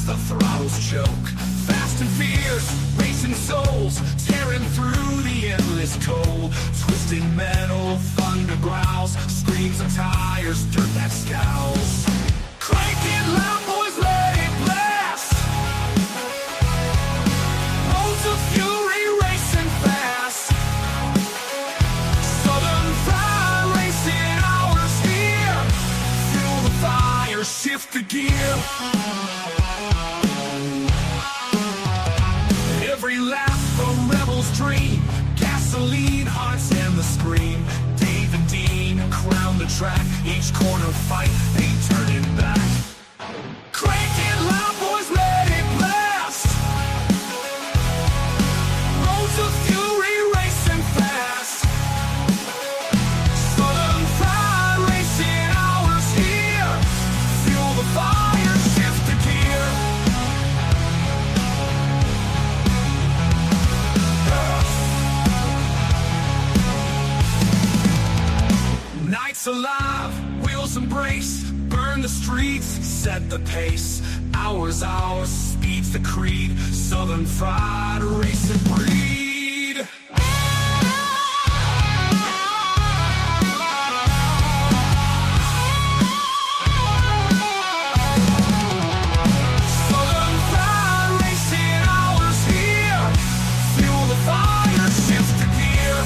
the throttles choke. Fast and fierce, racing souls, tearing through the endless cold. Twisting metal, thunder growls, screams of tires, dirt that scowls. Crank it loud, boys, let it blast. Modes of fury racing fast. Southern Fried Racing hours here. Fuel the fire, shift the gear. Every lap a rebel's dream. Gasoline, hearts, and the scream. Dave and Dean crown the track. Each corner fight, ain't turning back. Crank it loud, boys, let it blast. Roads of fury racing fast. Southern Fried Racing hours here. Fuel the fire, shift the gear. Nights alive, wheels embrace, burn the streets, set the pace. Hours, speed's the creed. Southern Fried Racing breed. Southern Fried Racing hours here. Fuel the fire, shift the gear.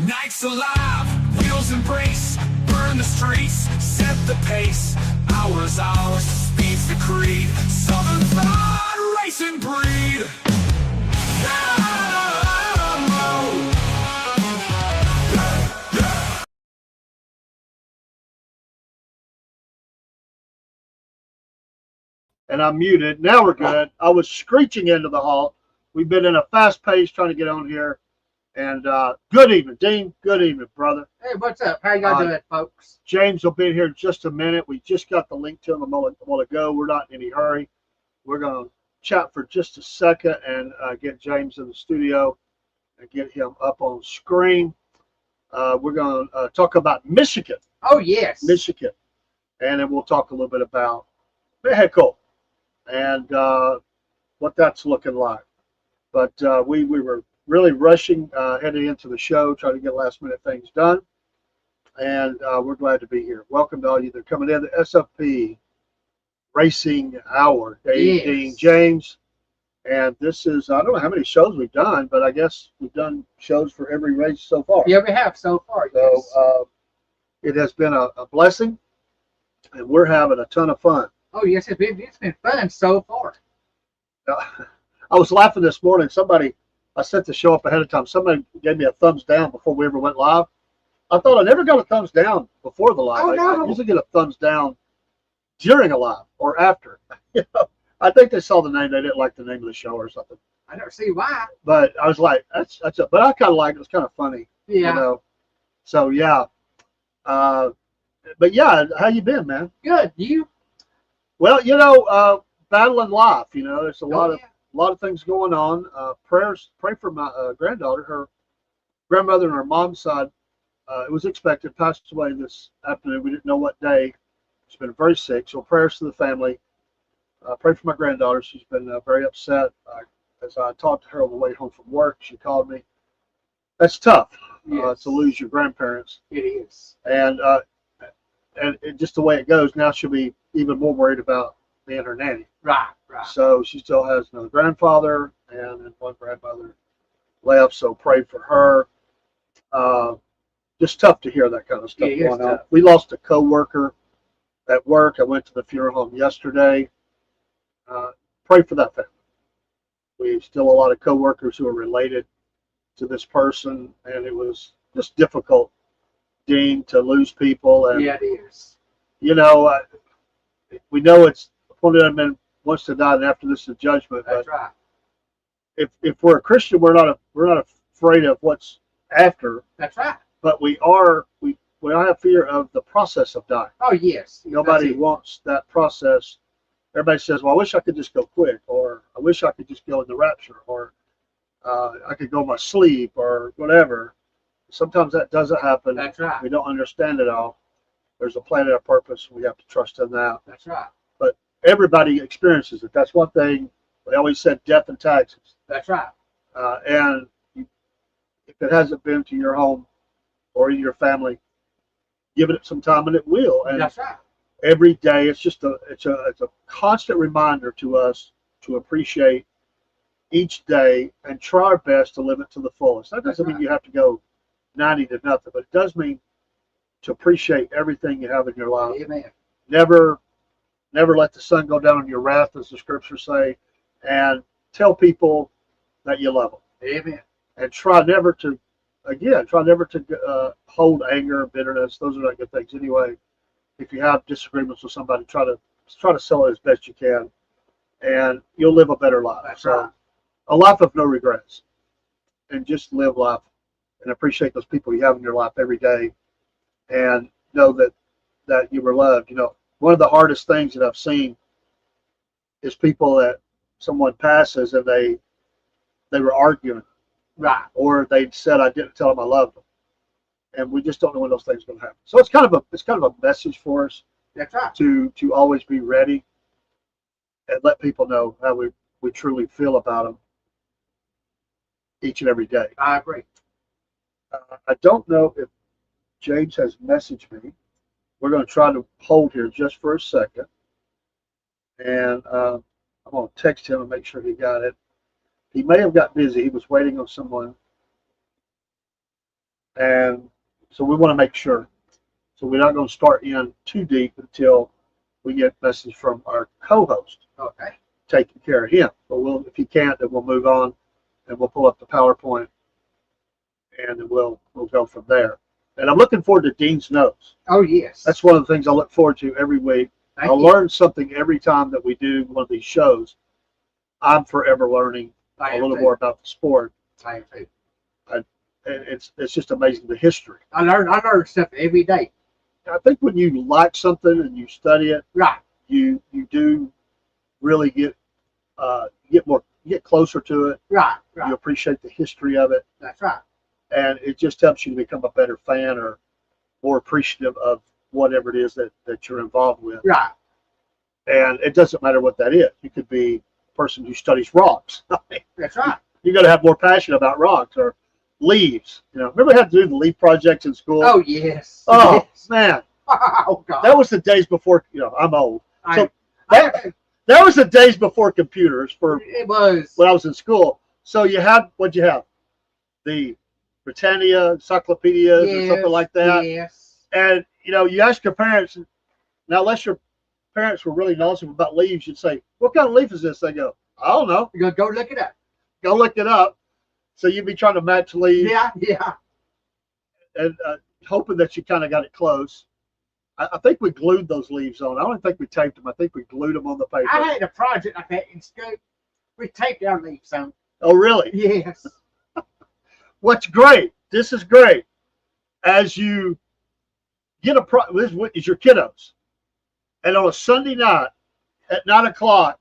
Nights alive, wheels embrace, burn the streets, set the pace. Hours, speed's the creed. Southern Fried Racing breed. And I'm muted. Now we're good. I was screeching into the hall. We've been in a fast pace trying to get on here. And good evening, Dean. Good evening, brother. Hey, what's up? How y'all doing, folks? James will be here in just a minute. We just got the link to him a moment ago. We're not in any hurry. We're going to chat for just a second and get James in the studio and get him up on screen. We're going to talk about Michigan. Oh, yes. Michigan. And then we'll talk a little bit about Mexico and what that's looking like. But we were really rushing heading into the show, trying to get last minute things done. And we're glad to be here. Welcome to all you that are coming in. The SFP Racing Hour. Dave, Yes. Dean, James. And this is, I don't know how many shows we've done, but I guess we've done shows for every race so far. Yeah, we have so far. So Yes. it has been a blessing, and we're having a ton of fun. Oh, yes, it's been fun so far. I was laughing this morning. I set the show up ahead of time. Somebody gave me a thumbs down before we ever went live. I thought I never got a thumbs down before the live. Oh, no. I usually get a thumbs down during a live or after. You know, I think they saw the name. They didn't like the name of the show or something. I don't see why. But I was like, that's it. But I kind of like it. It's kind of funny. Yeah. You know. So yeah. But yeah, how you been, man? Good. You? Well, you know, battling life. You know, there's a lot Oh, of. A lot of things going on. Pray for my granddaughter. Her grandmother on her mom's side, it was expected, passed away this afternoon. We didn't know what day. She's been very sick. So prayers to the family. Pray for my granddaughter. She's been very upset. As I talked to her on the way home from work, she called me. That's tough Yes. to lose your grandparents. It is. And just the way it goes, now she'll be even more worried about me and her nanny. Right. So she still has another grandfather and then one grandmother left. So pray for her. Just tough to hear that kind of stuff Yeah, it is going on. tough. We lost a coworker at work. I went to the funeral home yesterday. Pray for that family. We still a lot of coworkers who are related to this person, and it was just difficult, Dean, to lose people. And Yeah, it is. you know, we know it's appointed unto men once to die, and after this is judgment. That's But right. if we're a Christian, we're not afraid of what's after, That's right. but we have fear of the process of dying. Oh, yes. Nobody That's it. wants that process. Everybody says, "Well, I wish I could just go quick," or "I wish I could just go in the rapture," or "I could go in my sleep," or whatever. Sometimes that doesn't happen. That's right. We don't understand it all. There's a plan and a purpose. We have to trust in that. That's right. Everybody experiences it. That's one thing. They always said death and taxes. That's right. And if it hasn't been to your home or in your family, give it some time and it will. And That's right. every day, it's a constant reminder to us to appreciate each day and try our best to live it to the fullest. That doesn't mean you have to go 90 to nothing, but it does mean to appreciate everything you have in your life. Amen. Never let the sun go down on your wrath, as the scriptures say, and tell people that you love them. Amen. And try never to hold anger and bitterness. Those are not good things anyway. If you have disagreements with somebody, try to sell it as best you can, and you'll live a better life. That's So, right. a life of no regrets, and just live life and appreciate those people you have in your life every day, and know that you were loved. You know, one of the hardest things that I've seen is people that someone passes and they were arguing, Right. or they said I didn't tell them I loved them, and we just don't know when those things are going to happen. So it's kind of a message for us That's right. to always be ready and let people know how we truly feel about them each and every day. I agree. I don't know if James has messaged me. We're going to try to hold here just for a second, and I'm going to text him and make sure he got it. He may have got busy. He was waiting on someone, and so we want to make sure. So we're not going to start in too deep until we get a message from our co-host Okay. taking care of him. But if he can't, then we'll move on, and we'll pull up the PowerPoint, and then we'll go from there. And I'm looking forward to Dean's Notes. Oh, yes. That's one of the things I look forward to every week. Thank I'll you. learn something every time that we do one of these shows. I'm forever learning I a am little too. more about the sport. I am too. And it's just amazing, the history. I learn stuff every day. I think when you like something and you study it, Right. you do really get closer to it. Right. You Right. appreciate the history of it, That's right. and it just helps you to become a better fan or more appreciative of whatever it is that you're involved with. Right. And it doesn't matter what that is. You could be a person who studies rocks. That's right. You got to have more passion about rocks or leaves. You know, remember how to do the leaf projects in school? Oh, yes. Oh, Yes. man, Oh, God. that was the days before. You know, I'm old. I, That was the days before computers it was. when I was in school. So you had what'd you have? The Britannia encyclopedias or something like that. Yes. And you know, you ask your parents. Now, unless your parents were really knowledgeable about leaves, you'd say, "What kind of leaf is this?" They go, "I don't know. You go look it up. Go look it up." So you'd be trying to match leaves Yeah. Yeah. and hoping that you kind of got it close. I think we glued those leaves on. I don't think we taped them. I think we glued them on the paper. I had a project like that in school. We taped our leaves on. Oh, really? Yes. What's great? This is great. As you get this is your kiddos, and on a Sunday night at 9:00,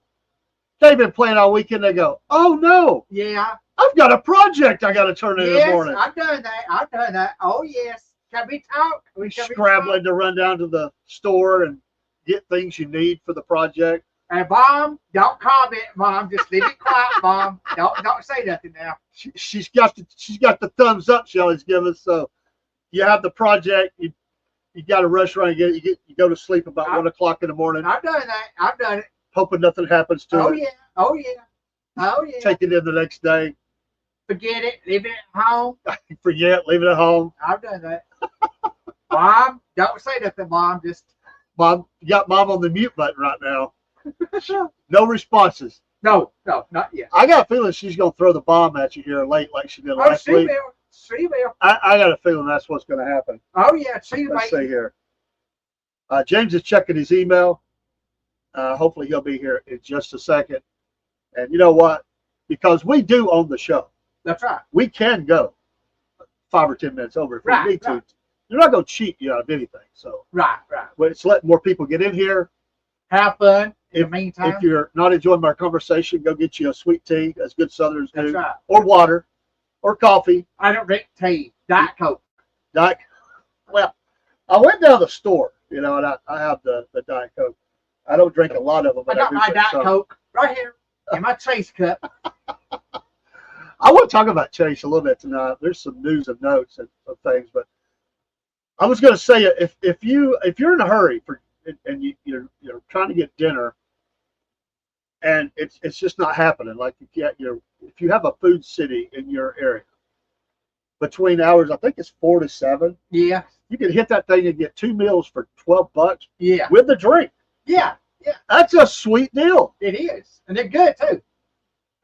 they've been playing all weekend. They go, "Oh no, Yeah. I've got a project I got to turn in in the Yes. morning." I've done that. I've done that. Oh, yes. Can we talk? Can we Scrambling to run down to the store and get things you need for the project. Hey, Mom, don't comment, Mom. Just leave it quiet, Mom. Don't say nothing now. She's got the thumbs up she always gives us. So you have the project, you got to rush around and get it. You go to sleep about 1:00 in the morning, I've done that. I've done it. hoping nothing happens to Oh, it. yeah. Oh, yeah. Oh, yeah. Take it in the next day. Forget it. Leave it at home. Forget, leave it at home. I've done that. Mom, don't say nothing, Mom. Just Mom, you got Mom on the mute button right now. No responses. no, not yet. I got a feeling she's going to throw the bomb at you here late like she did Oh, last she week. will. She will. I got a feeling that's what's going to happen. Oh, yeah. She will. Let's see here. James is checking his email. Hopefully he'll be here in just a second. And you know what? Because we do own the show, That's right. we can go 5 or 10 minutes over if Right, we need right. to. You're not going to cheat you out of anything. So Right. it's letting more people get in here. Have fun. In If, the meantime. if you're not enjoying our conversation, go get you a sweet tea, as good Southerners That's do, right. or water, or coffee. I don't drink tea. Diet Coke. Well, I went down to the store You know, and I have the Diet Coke. I don't drink a lot of them, I but got do my drink Diet some. Coke right here in my Chase cup. I want to talk about Chase a little bit tonight. There's some news and notes and things, but I was going to say if you're in a hurry and you're trying to get dinner and it's just not happening, like if you have a Food City in your area between hours, I think it's 4 to 7. Yeah, You can hit that thing and get 2 meals for $12 yeah, with the drink. yeah. That's a sweet deal, It is, and they're good too.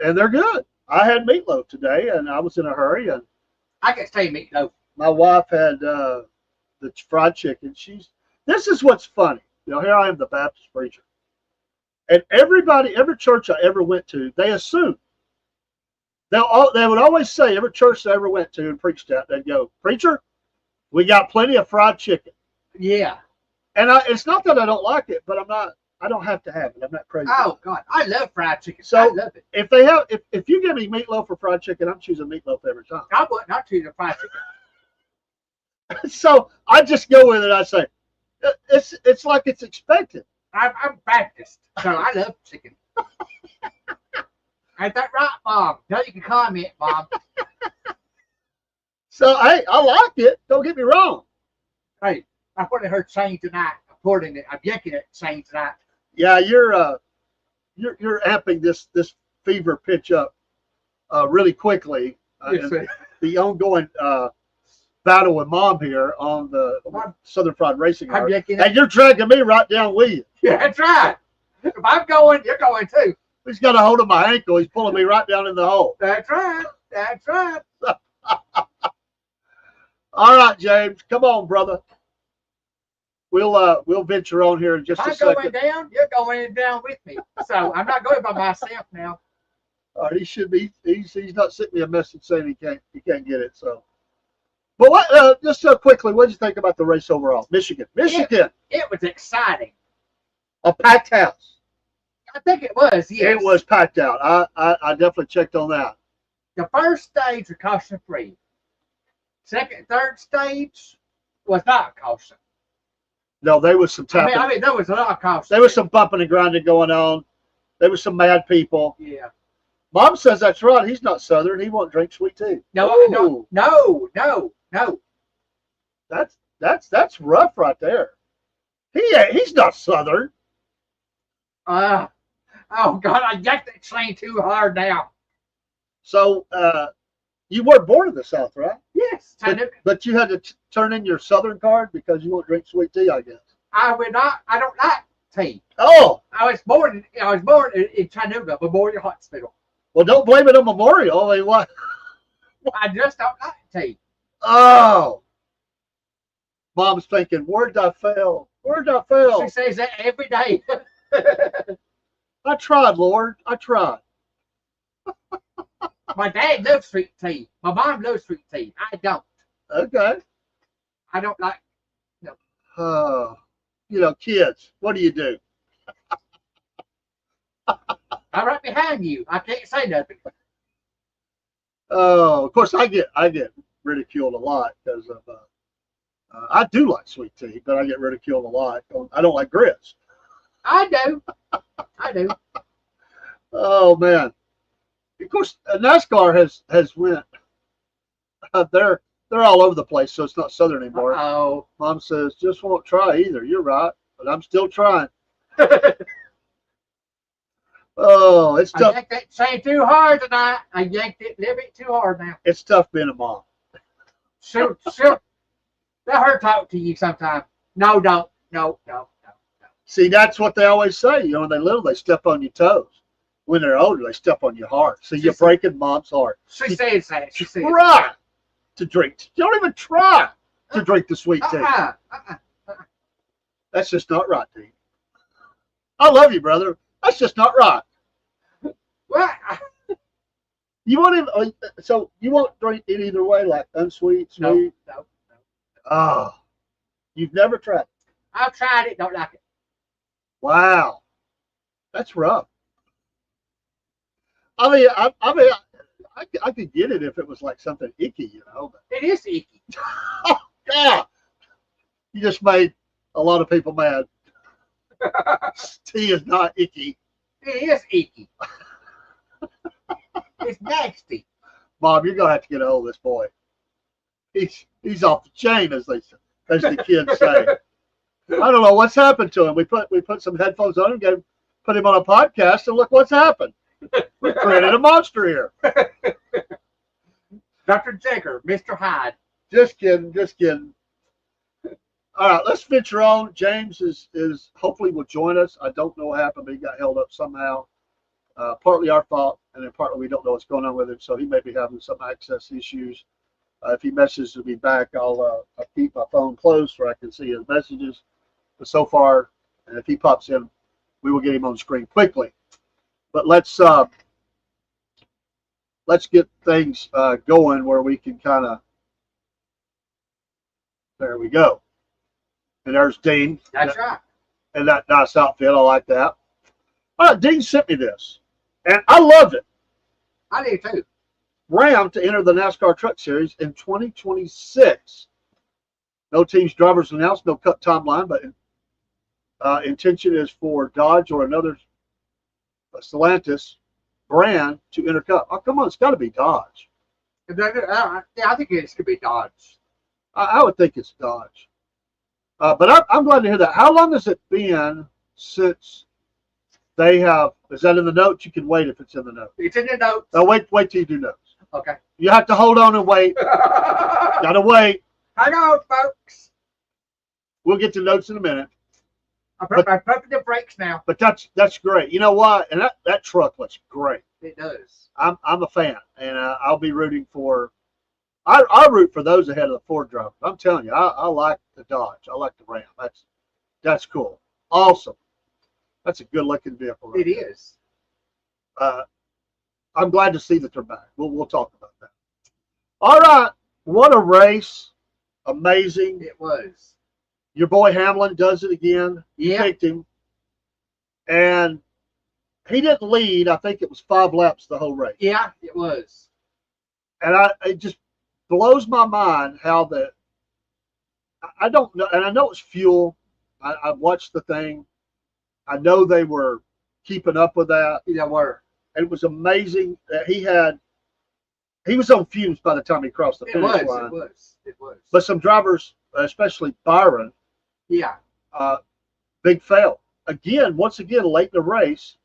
and they're good. I had meatloaf today, and I was in a hurry, and I can say meatloaf. my wife had the fried chicken. This is what's funny. You know, here I am, the Baptist preacher, and every church I ever went to, they assume they would always say, every church I ever went to and preached at, they'd go, "Preacher, we got plenty of fried chicken." Yeah. And it's not that I don't like it, but I don't have to have it. I'm not crazy. Oh God, I love fried chicken. So, I love it. if you give me meatloaf or fried chicken, I'm choosing meatloaf every time. I wouldn't not choose a fried chicken. So I just go with it. I say, it's like it's expected. I'm Baptist, so I love chicken. Ain't that right, Mom? Now you can comment, Mom. So hey, I like it. Don't get me wrong. Hey, I've already heard saying tonight. I'm yanking it saying tonight. Yeah, you're amping this fever pitch up really quickly. Yes, And the ongoing battle with Mom here on the Southern Fried Racing I'm Yard. yanking it. And you're dragging me right down with you. Yeah, that's right. If I'm going, you're going too. He's got a hold of my ankle. He's pulling me right down in the hole. That's right. That's right. All right, James, come on, brother. We'll venture on here in just If a I'm second. going down, you're going down with me. So I'm not going by myself now. All right, he should be. He's not sending me a message saying he can't get it. So, but what? Just quickly, what did you think about the race overall? Michigan, It was exciting. a packed house. I think it was, yes. It was packed out. I definitely checked on that. The first stage was caution free. Second, third stage was not caution. No, there was some tapping. I mean, there was a lot of caution. There was some bumping and grinding going on. There was some mad people. Yeah. Mom says that's right. He's not Southern. He won't drink sweet tea. No. That's rough right there. He's not Southern. Oh God, I yanked that train too hard now. So you were born in the South, right? Yes. But you had to turn in your Southern card because you won't drink sweet tea, I guess. I don't like tea. Oh, I was born in Chattanooga Memorial Hospital. well, don't blame it on Memorial. I mean, what? I just don't like tea. Oh, Mom's thinking, where'd I fail? Where'd I fail? She says that every day. I tried, Lord. I tried. My dad loves sweet tea. My mom loves sweet tea. I don't. Okay. I don't like. Kids, what do you do? I'm right behind you. I can't say nothing. Oh, of course, I get ridiculed a lot because of. I do like sweet tea, but I get ridiculed a lot. I don't like grits. I do. Oh man! Of course, NASCAR has went. They're all over the place, so it's not Southern anymore. Oh. Mom says, "Just won't try either." You're right, but I'm still trying. Oh, it's I tough. yanked that chain too hard tonight. I yanked it a little bit too hard now. It's tough being a mom. Shoot. Let her talk to you sometime. No, don't. No. See, that's what they always say. You know, when they're little, they step on your toes. When they're older, they step on your heart. So you're breaking Mom's heart. She says that. She says Try to drink. You don't even try to drink the sweet tea. That's just not right, Dean. I love you, brother. That's just not right. What? You won't even, so you won't drink it either way, like unsweet, sweet? No. Oh, you've never tried it? I've tried it. Don't like it. Wow, that's rough. I mean, I could get it if it was like something icky, But, It is icky. God, you just made a lot of people mad. Tea is not icky. It is icky. It's nasty. Mom, you're gonna have to get a hold of this boy. He's off the chain, as the kids say. I don't know what's happened to him. We put some headphones on him, put him on a podcast, and look what's happened. We created a monster here. Dr. Jagger, Mr. Hyde. Just kidding. All right, let's venture on. James is hopefully will join us. I don't know what happened, but he got held up somehow. Partly our fault, and then partly we don't know what's going on with him. So he may be having some access issues. If he messages me back, I'll keep my phone closed so I can see his messages. But so far, and if he pops in, we will get him on the screen quickly. But let's get things going where we can kind of. There we go. And there's Dean. That's right. And that nice outfit. I like that. All right, Dean sent me this, and I loved it. I do too. Ram to enter the NASCAR Truck Series in 2026. No teams, drivers announced, no cut timeline, but intention is for Dodge or another Stellantis brand to enter Cup. Oh, come on, it's got to be Dodge. Yeah, I think it's going to be Dodge. I would think it's Dodge. But I'm glad to hear that. How long has it been since they have? Is that in the notes? You can wait if it's in the notes. It's in the notes. No, wait till you do notes. Okay. You have to hold on and wait. Gotta wait. I know, folks. We'll get to notes in a minute. I'm pumping the brakes now. But that's great. You know what? And that truck looks great. It does. I'm a fan, and I'll be rooting for. I root for those ahead of the Ford drivers. I'm telling you, I like the Dodge. I like the Ram. That's cool. Awesome. That's a good looking vehicle. Right It there. is. I'm glad to see that they're back. We'll talk about that. All right. What a race. Amazing. It was. Your boy Hamlin does it again. Yeah. Picked him. And he didn't lead. I think it was 5 laps the whole race. Yeah, it was. And it just blows my mind how I don't know. And I know it's fuel. I watched the thing. I know they were keeping up with that. Yeah, were. And it was amazing that he was on fumes by the time he crossed the finish line. It was. But some drivers, especially Byron, Yeah. big fail. Once again, late in the race,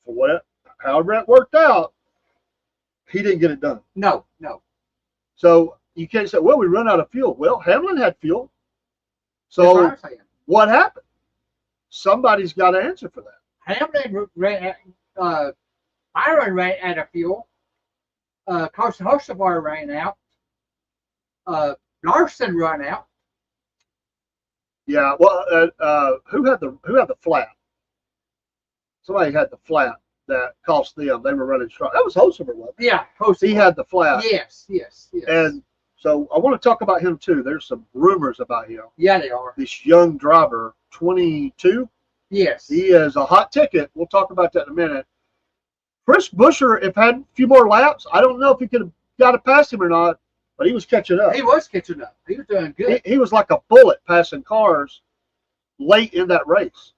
for however it worked out, he didn't get it done. No. So you can't say, well, we run out of fuel. Well, Hamlin had fuel. That's what So I'm saying. what happened? Somebody's got to answer for that. Hamlin ran, Byron ran out of fuel. Carson Hocevar ran out. Larson ran out. Yeah. Well, who had the flat? Somebody had the flat that cost them. They were running strong. That was Hocevar, wasn't it? Yeah, Hocevar. He had the flat. Yes. And so I want to talk about him too. There's some rumors about him. Yeah, they are. This young driver, 22. Yes. He is a hot ticket. We'll talk about that in a minute. Chris Buescher, if had a few more laps, I don't know if he could have got it past him or not, but he was catching up. He was catching up. He was doing good. He was like a bullet passing cars late in that race.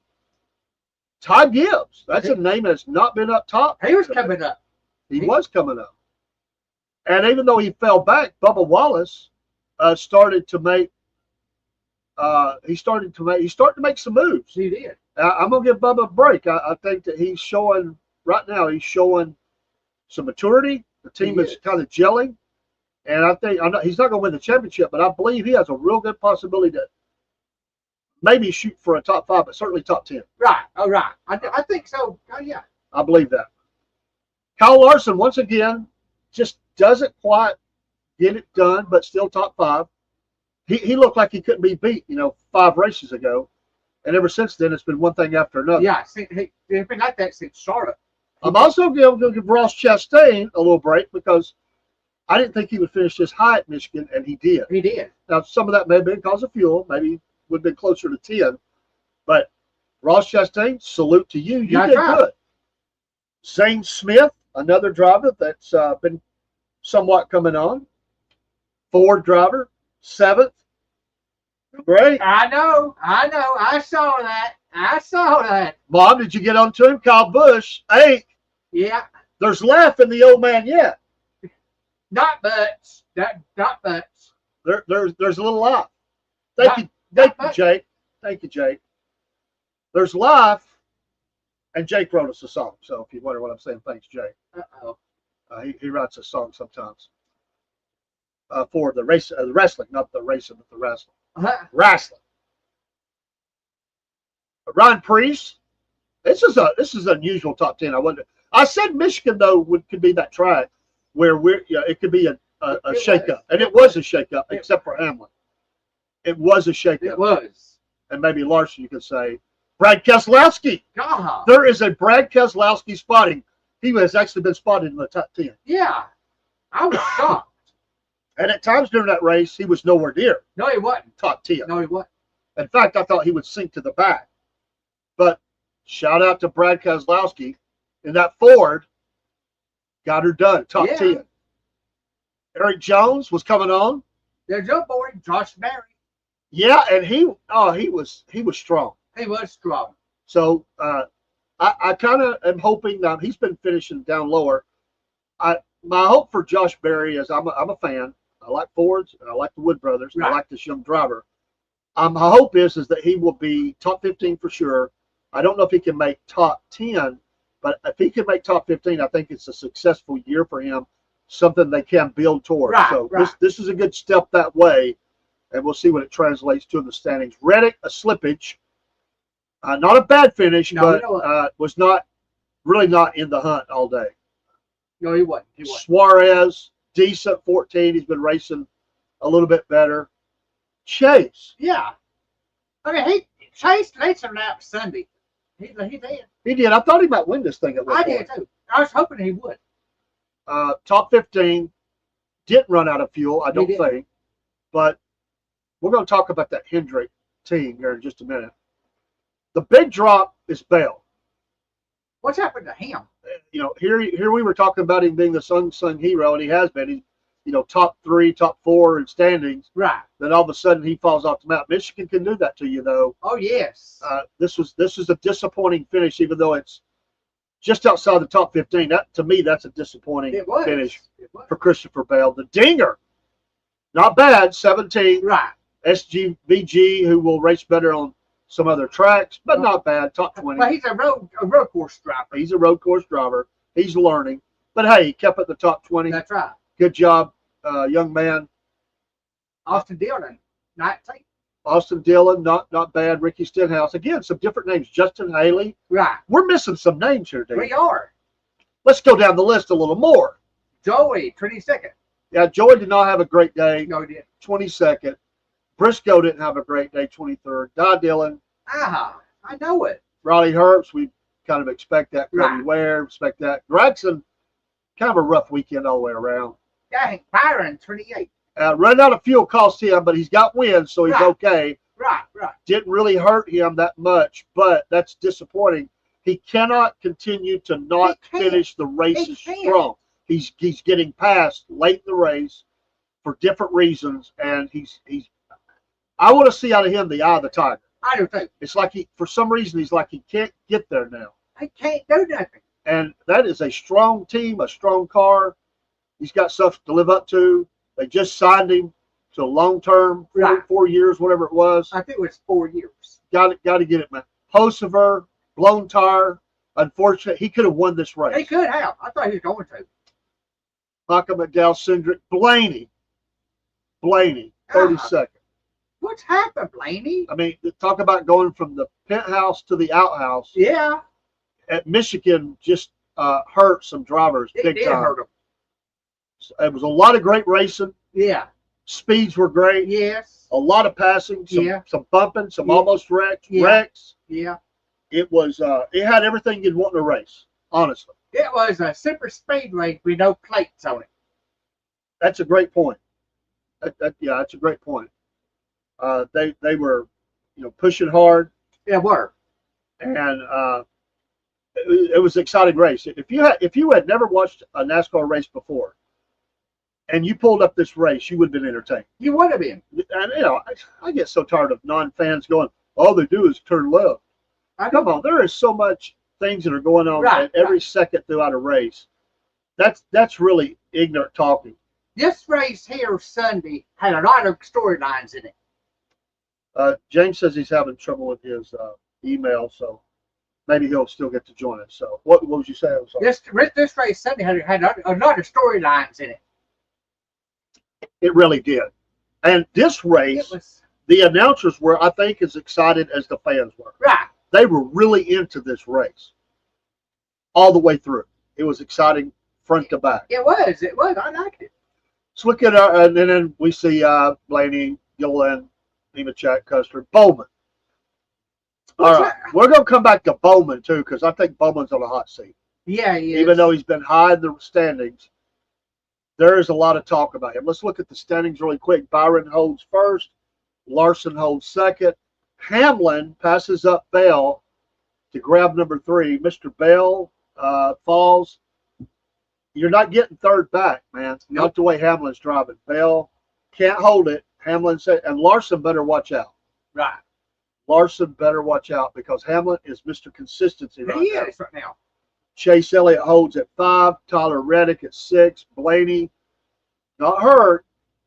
Ty Gibbs, that's a name that's not been up top. He was coming up. He was coming up. And even though he fell back, Bubba Wallace started to make some moves. He did. I'm gonna give Bubba a break. I think that he's showing some maturity. The team is kind of gelling, and I think he's not gonna win the championship, but I believe he has a real good possibility to maybe shoot for a top 5, but certainly top 10. Right. Oh, right. I think so. Oh, yeah. I believe that. Kyle Larson once again just doesn't quite get it done, but still top 5. He looked like he couldn't be beat, 5 races ago. And ever since then, it's been one thing after another. Yeah, he's been like that since Charlotte. I'm also going to give Ross Chastain a little break because I didn't think he would finish this high at Michigan, and he did. He did. Now, some of that may have been because of fuel. Maybe would have been closer to 10. But Ross Chastain, salute to you. You did good. Zane Smith, another driver that's been somewhat coming on. Ford driver, 7th. Right? I know. I saw that. Mom, did you get on to him? Kyle Busch. Hey, Yeah. there's life in the old man yet. Not much. Not much. There's a little life. Thank you, much. Jake. Thank you, Jake. There's life, and Jake wrote us a song. So if you wonder what I'm saying, thanks, Jake. Uh-oh. He writes a song sometimes for the race, the wrestling, not the racing, but the wrestling. Wrestling. Ryan Priest. This is unusual top 10. I said Michigan though could be that track where it could be a shakeup, and it was a shakeup, except for Hamlin. It was a shakeup. It was. And maybe Larson, you could say Brad Keselowski. God. There is a Brad Keselowski spotting. He has actually been spotted in the top 10. Yeah. I was shocked. And at times during that race, he was nowhere near No, he wasn't. top 10. No, he wasn't. In fact, I thought he would sink to the back. But shout out to Brad Keselowski in that Ford. Got her done, top 10. Eric Jones was coming on. There's your boy, Josh Berry. Yeah, and he was strong. He was strong. So I kind of am hoping that he's been finishing down lower. My hope for Josh Berry is I'm a fan. I like Fords and I like the Wood brothers. And I like this young driver. My hope is that he will be top 15 for sure. I don't know if he can make top 10, but if he can make top 15, I think it's a successful year for him. Something they can build towards. This is a good step that way, and we'll see what it translates to in the standings. Reddick, a slippage. Not a bad finish, but was really not in the hunt all day. No, he wasn't. Suarez, decent 14. He's been racing a little bit better. Chase. Yeah. I mean, Chase led some laps Sunday. He did. He did. I thought he might win this thing at one I point. did too. I was hoping he would. Top 15. Didn't run out of fuel, I don't think. But we're going to talk about that Hendrick team here in just a minute. The big drop is Bell. What's happened to him? You know, here we were talking about him being the unsung hero, and he has been. He's, top 3, top 4 in standings. Right. Then all of a sudden he falls off the map. Michigan can do that to you, though. Oh yes. This is a disappointing finish, even though it's just outside the top 15. That to me, that's a disappointing finish for Christopher Bell. The Dinger, not bad, 17. Right. SGVG, who will race better on some other tracks, but not bad. Top 20. Well, he's a road course driver. He's a road course driver. He's learning. But hey, he kept at the top 20. That's right. Good job, young man. Austin Dillon, 19. Austin Dillon, not bad. Ricky Stenhouse. Again, some different names. Justin Haley. Right. We're missing some names here, Dave. We are. Let's go down the list a little more. Joey, 22nd. Yeah, Joey did not have a great day. No, he didn't. 22nd. Briscoe didn't have a great day. 23rd. Di Dillon. I know it. Riley Herbst, we kind of expect that. Cody Right. Ware, expect that. Gregson, kind of a rough weekend all the way around. Dang, Byron, 28. Running out of fuel cost him, but he's got wins, so he's okay. Right. Didn't really hurt him that much, but that's disappointing. He cannot continue to not finish the race strong. He's getting passed late in the race for different reasons, and he's. I want to see out of him the eye of the tiger. I do too. It's like for some reason, he's like he can't get there now. He can't do nothing. And that is a strong team, a strong car. He's got stuff to live up to. They just signed him to a long-term, 4 years, whatever it was. I think it was 4 years. Got to get it, man. Hocevar, blown tire. Unfortunate, he could have won this race. He could have. I thought he was going to. Michael McDowell, Cindric, Blaney, 32nd. What's happened, Blaney? I mean, talk about going from the penthouse to the outhouse. Yeah. At Michigan, just hurt some drivers It big did time. hurt him. It was a lot of great racing. Yeah. Speeds were great. Yes. A lot of passing. Some bumping. Some almost wrecks. Yeah. It was. It had everything you'd want in a race. Honestly. It was a super speedway with no plates on it. That's a great point. That's a great point. They were, pushing hard. It were. And it was an exciting race. If you had never watched a NASCAR race before, and you pulled up this race, you would have been entertained. You would have been. And I get so tired of non-fans going, all they do is turn left. Come on, there is so much things that are going on at every second throughout a race. That's really ignorant talking. This race here Sunday had a lot of storylines in it. James says he's having trouble with his email, so maybe he'll still get to join us. So what would you say? I'm sorry. This race Sunday had a lot of storylines in it. It really did. And this race, the announcers were, I think, as excited as the fans were. Right. They were really into this race all the way through. It was exciting front to back. It was. I liked it. Let's look at and then we see Blaney, Gillen, Nemechek, Custer, Bowman. All right. We're going to come back to Bowman, too, because I think Bowman's on a hot seat. Yeah, he is. Even though he's been high in the standings, there is a lot of talk about him. Let's look at the standings really quick. Byron holds first. Larson holds second. Hamlin passes up Bell to grab number 3. Mr. Bell falls. You're not getting third back, man. Nope. Not the way Hamlin's driving. Bell can't hold it. Hamlin said, and Larson better watch out. Right. Larson better watch out because Hamlin is Mr. Consistency right now. He is right now. Chase Elliott holds at 5. Tyler Reddick at 6. Blaney, not hurt,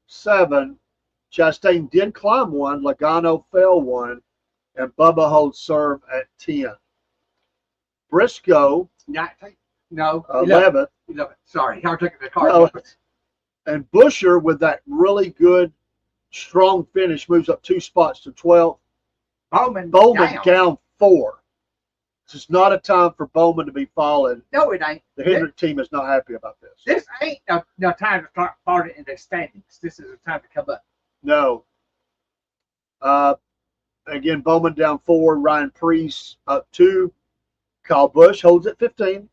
7. Chastain did climb 1. Logano fell 1. And Bubba holds serve at 10. Briscoe, 19. No. 11th. 11. Sorry, I took the car. No. And Busher, with that really good, strong finish, moves up 2 spots to 12th. Bowman down 4. This is not a time for Bowman to be falling. No, it ain't. The Hendrick team is not happy about this. This ain't no time to start falling in the standings. This is a time to come up. No. Again, Bowman down 4. Ryan Preece up 2. Kyle Busch holds at 15.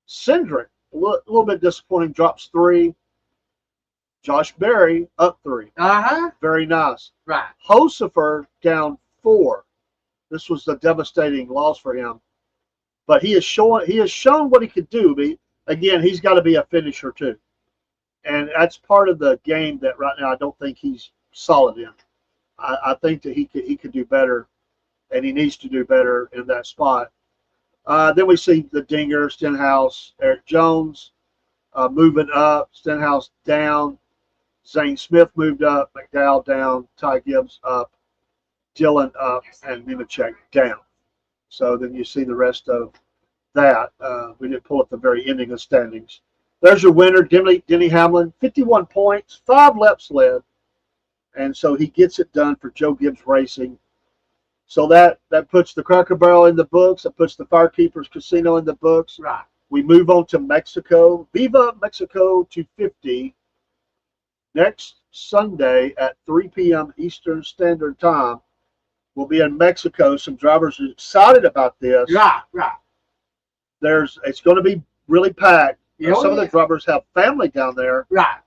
Cindric, a little bit disappointing, drops 3. Josh Berry up 3. Very nice. Right. Hocefer down 4. This was a devastating loss for him, but he has shown what he could do. But again, he's got to be a finisher too, and that's part of the game that right now I don't think he's solid in. I think that he could do better, and he needs to do better in that spot. Then we see the Dinger, Stenhouse, Eric Jones moving up, Stenhouse down, Zane Smith moved up, McDowell down, Ty Gibbs up, Dillon up, and Nemechek down. So then you see the rest of that. We didn't pull up the very ending of standings. There's your winner, Denny Hamlin, 51 points, 5 laps led. And so he gets it done for Joe Gibbs Racing. So that puts the Cracker Barrel in the books. It puts the Firekeepers Casino in the books. Right. We move on to Mexico. Viva Mexico 250. Next Sunday at 3 p.m. Eastern Standard Time. We'll be in Mexico. Some drivers are excited about this. Right. It's going to be really packed. Yeah, some of the drivers have family down there. Right.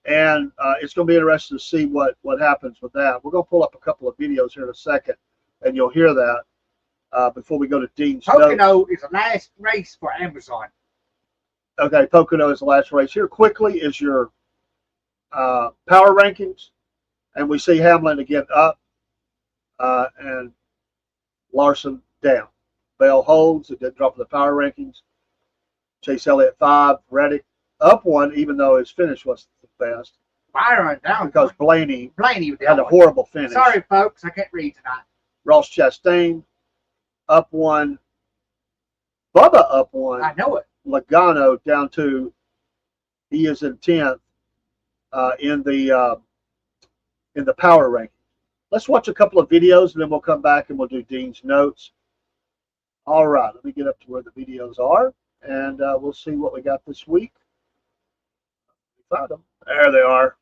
And it's going to be interesting to see what happens with that. We're going to pull up a couple of videos here in a second, and you'll hear that before we go to Dean's Pocono is the last race for Amazon. Okay, Pocono is the last race. Here quickly is your power rankings, and we see Hamlin again up and Larson down. Bell holds. It did drop in the power rankings. Chase Elliott 5. Reddick up 1, even though his finish wasn't the best. Byron down because Blaney had a horrible finish. Sorry, folks, I can't read tonight. Ross Chastain up 1. Bubba up 1. I know it. Logano down 2. He is in 10th in the power ranking. Let's watch a couple of videos, and then we'll come back and we'll do Dean's notes. All right, let me get up to where the videos are, and we'll see what we got this week. We found them. There they are.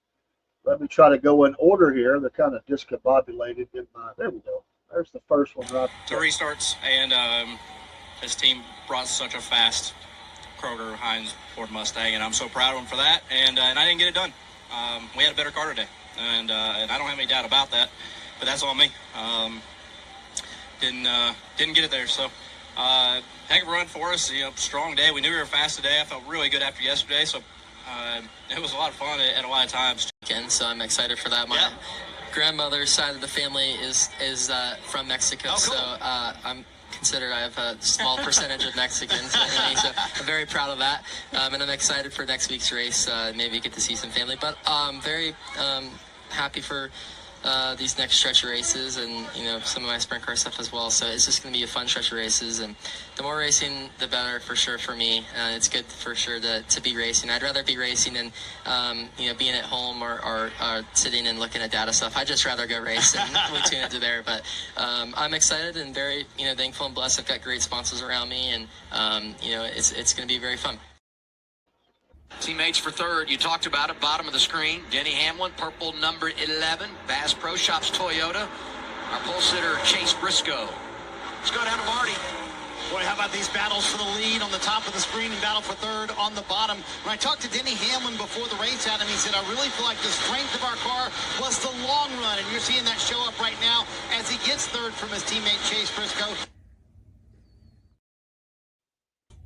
Let me try to go in order here. They're kind of discombobulated. There we go. There's the first one. Right. So restarts, and his team brought such a fast Kroger Heinz Ford Mustang, and I'm so proud of him for that. And I didn't get it done. We had a better car today, and I don't have any doubt about that. But that's on me. Didn't get it there. So heck of a run for us. Strong day. We knew we were fast today. I felt really good after yesterday. So It was a lot of fun at a lot of times. So I'm excited for that. My grandmother's side of the family is from Mexico, Oh, cool. so I'm considered I have a small percentage of Mexicans, so I'm very proud of that, and I'm excited for next week's race. Maybe get to see some family, but I'm very happy for these next stretch of races, and some of my sprint car stuff as well. So it's just going to be a fun stretch of races, and the more racing, the better for sure for me. It's good for sure to be racing. I'd rather be racing than being at home or sitting and looking at data stuff. I'd just rather go race and we'll tune into there. But I'm excited and very thankful and blessed. I've got great sponsors around me, and it's going to be very fun. Teammates for third, you talked about it, bottom of the screen. Denny Hamlin, purple number 11, Bass Pro Shops Toyota. Our pole sitter, Chase Briscoe. Let's go down to Marty. Boy, how about these battles for the lead on the top of the screen and battle for third on the bottom. When I talked to Denny Hamlin before the race out, and he said, I really feel like the strength of our car was the long run. And you're seeing that show up right now as he gets third from his teammate Chase Briscoe.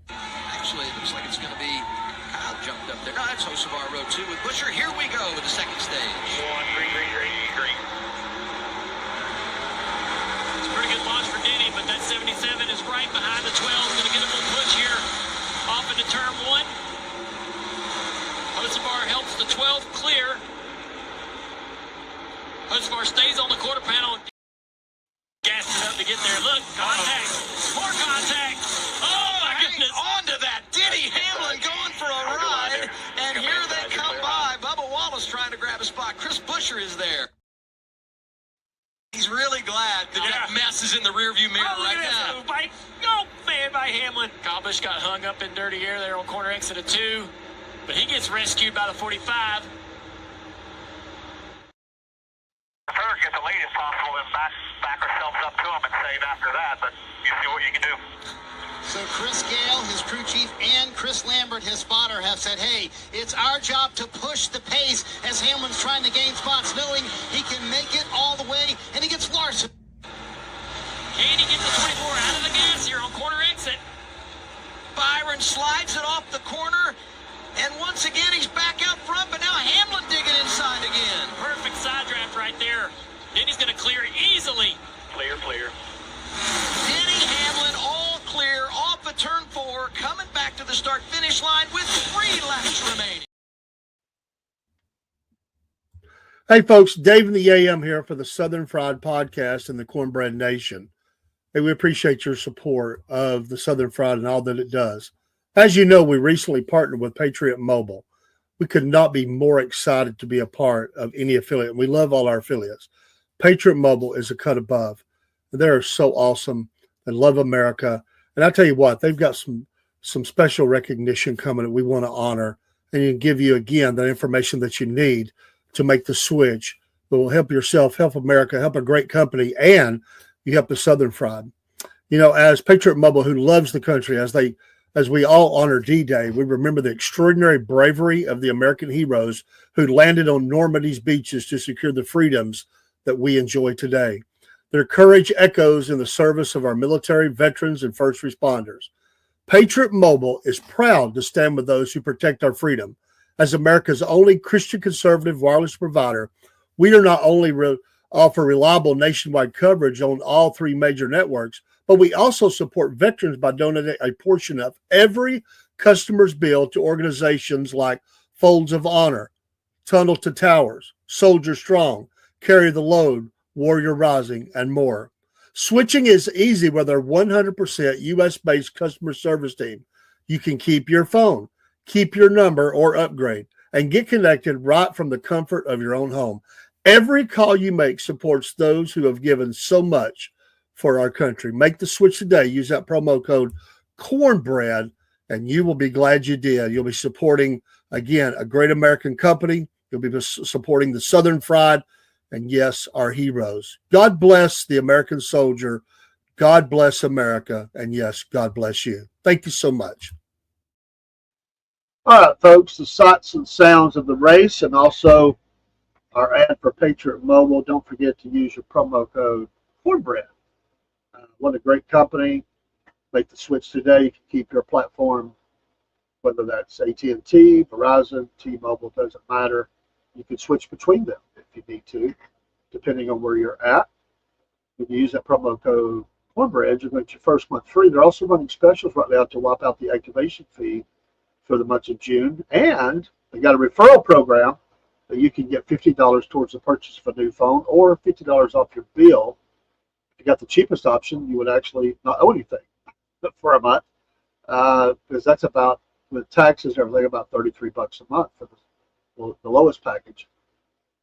Actually, it looks like it's going to be Kyle jumped up there. No, that's Hocevar Road 2 with Busher. Here we go with the second stage. Green. It's a pretty good launch for Denny, but that 77 is right behind the 12. Going to get a little push here off into turn 1. Hocevar helps the 12 clear. Hocevar stays on the quarter panel. Gassed it up to get there. Look, contact. More contact. Oh, my goodness. On to that. Denny Hamlin going for a ride. And here they come by. Bubba Wallace trying to grab a spot. Chris Busher is there. He's really glad that that mess is in the rearview mirror right now. By Hamlin. Kyle Busch got hung up in dirty air there on corner exit of 2. But he gets rescued by the 45. Third, get the lead if possible, then back ourselves up to him and save after that, but you see what you can do. So Chris Gale, his crew chief, and Chris Lambert, his spotter, have said, hey, it's our job to push the pace as Hamlin's trying to gain spots, knowing he can make it all the way, and he gets Larson. Can he get the 24 out of the gas here on corner exit? Byron slides it off the corner, and once again he's back out front, but now Hamlin digging inside again. Perfect side draft right there. Denny's going to clear easily. Clear. Denny Hamlin all clear off of turn 4, coming back to the start-finish line with 3 laps remaining. Hey, folks, Dave in the AM here for the Southern Fried Podcast and the Cornbread Nation. Hey, we appreciate your support of the Southern Fried and all that it does. As you know, we recently partnered with Patriot Mobile. We could not be more excited to be a part of any affiliate. We love all our affiliates. Patriot Mobile is a cut above. They're so awesome and love America. And I tell you what, they've got some special recognition coming that we want to honor and give you, again, the information that you need to make the switch that will help yourself, help America, help a great company, and you help the Southern Fried. As Patriot Mobile, who loves the country, as we all honor D-Day, we remember the extraordinary bravery of the American heroes who landed on Normandy's beaches to secure the freedoms that we enjoy today. Their courage echoes in the service of our military, veterans, and first responders. Patriot Mobile is proud to stand with those who protect our freedom. As America's only Christian conservative wireless provider, we do not only offer reliable nationwide coverage on all 3 major networks, but we also support veterans by donating a portion of every customer's bill to organizations like Folds of Honor, Tunnel to Towers, Soldier Strong, Carry the Load, Warrior Rising, and more. Switching is easy with our 100% U.S.-based customer service team. You can keep your phone, keep your number, or upgrade, and get connected right from the comfort of your own home. Every call you make supports those who have given so much for our country. Make the switch today. Use that promo code Cornbread, and you will be glad you did. You'll be supporting, again, a great American company. You'll be supporting the Southern Fried, and yes, our heroes. God bless the American soldier. God bless America. And yes, God bless you. Thank you so much. All right, folks, the sights and sounds of the race and also our ad for Patriot Mobile. Don't forget to use your promo code Cornbread. What a great company. Make the switch today. You can keep your platform whether that's AT&T, Verizon, T-Mobile, doesn't matter. You can switch between them if you need to, depending on where you're at. When you use that promo code Cornbread, you'll get your first month free. They're also running specials right now to wipe out the activation fee for the month of June. And they got a referral program that you can get $50 towards the purchase of a new phone or $50 off your bill. If you got the cheapest option, you would actually not owe anything for a month, because that's about, with taxes and everything, about $33 a month for the lowest package.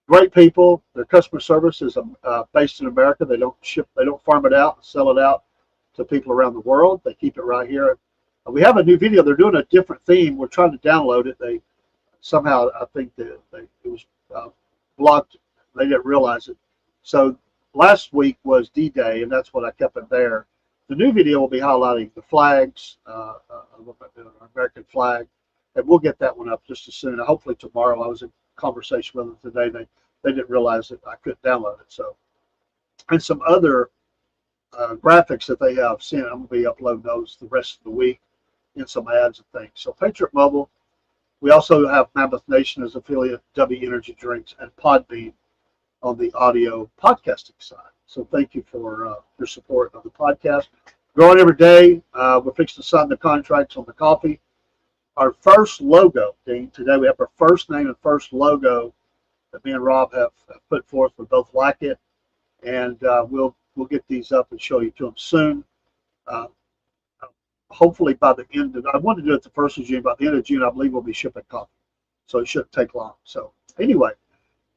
Great people. Their customer service is based in America. They don't farm it out and sell it out to people around the world. They keep it right here. We have a new video. They're doing a different theme. We're trying to download it. They somehow, I think that it was blocked. They didn't realize it. So last week was D-Day, and that's what I kept in there. The new video will be highlighting the flags, the American flag, and we'll get that one up just as soon. Hopefully tomorrow. I was in conversation with them today. They didn't realize that I couldn't download it. So, and some other graphics that they have sent. I'm going to be uploading those the rest of the week in some ads and things. So Patriot Mobile. We also have Mammoth Nation as affiliate, W Energy Drinks, and Podbean on the audio podcasting side. So thank you for your support of the podcast. Growing every day. We're fixing to sign the contracts on the coffee. Our first logo, Dean, today we have our first name and first logo that me and Rob have put forth. We both like it, and we'll get these up and show you to them soon. Hopefully by the end of, I want to do it the 1st of June. By the end of June, I believe we'll be shipping coffee, so it shouldn't take long. So anyway,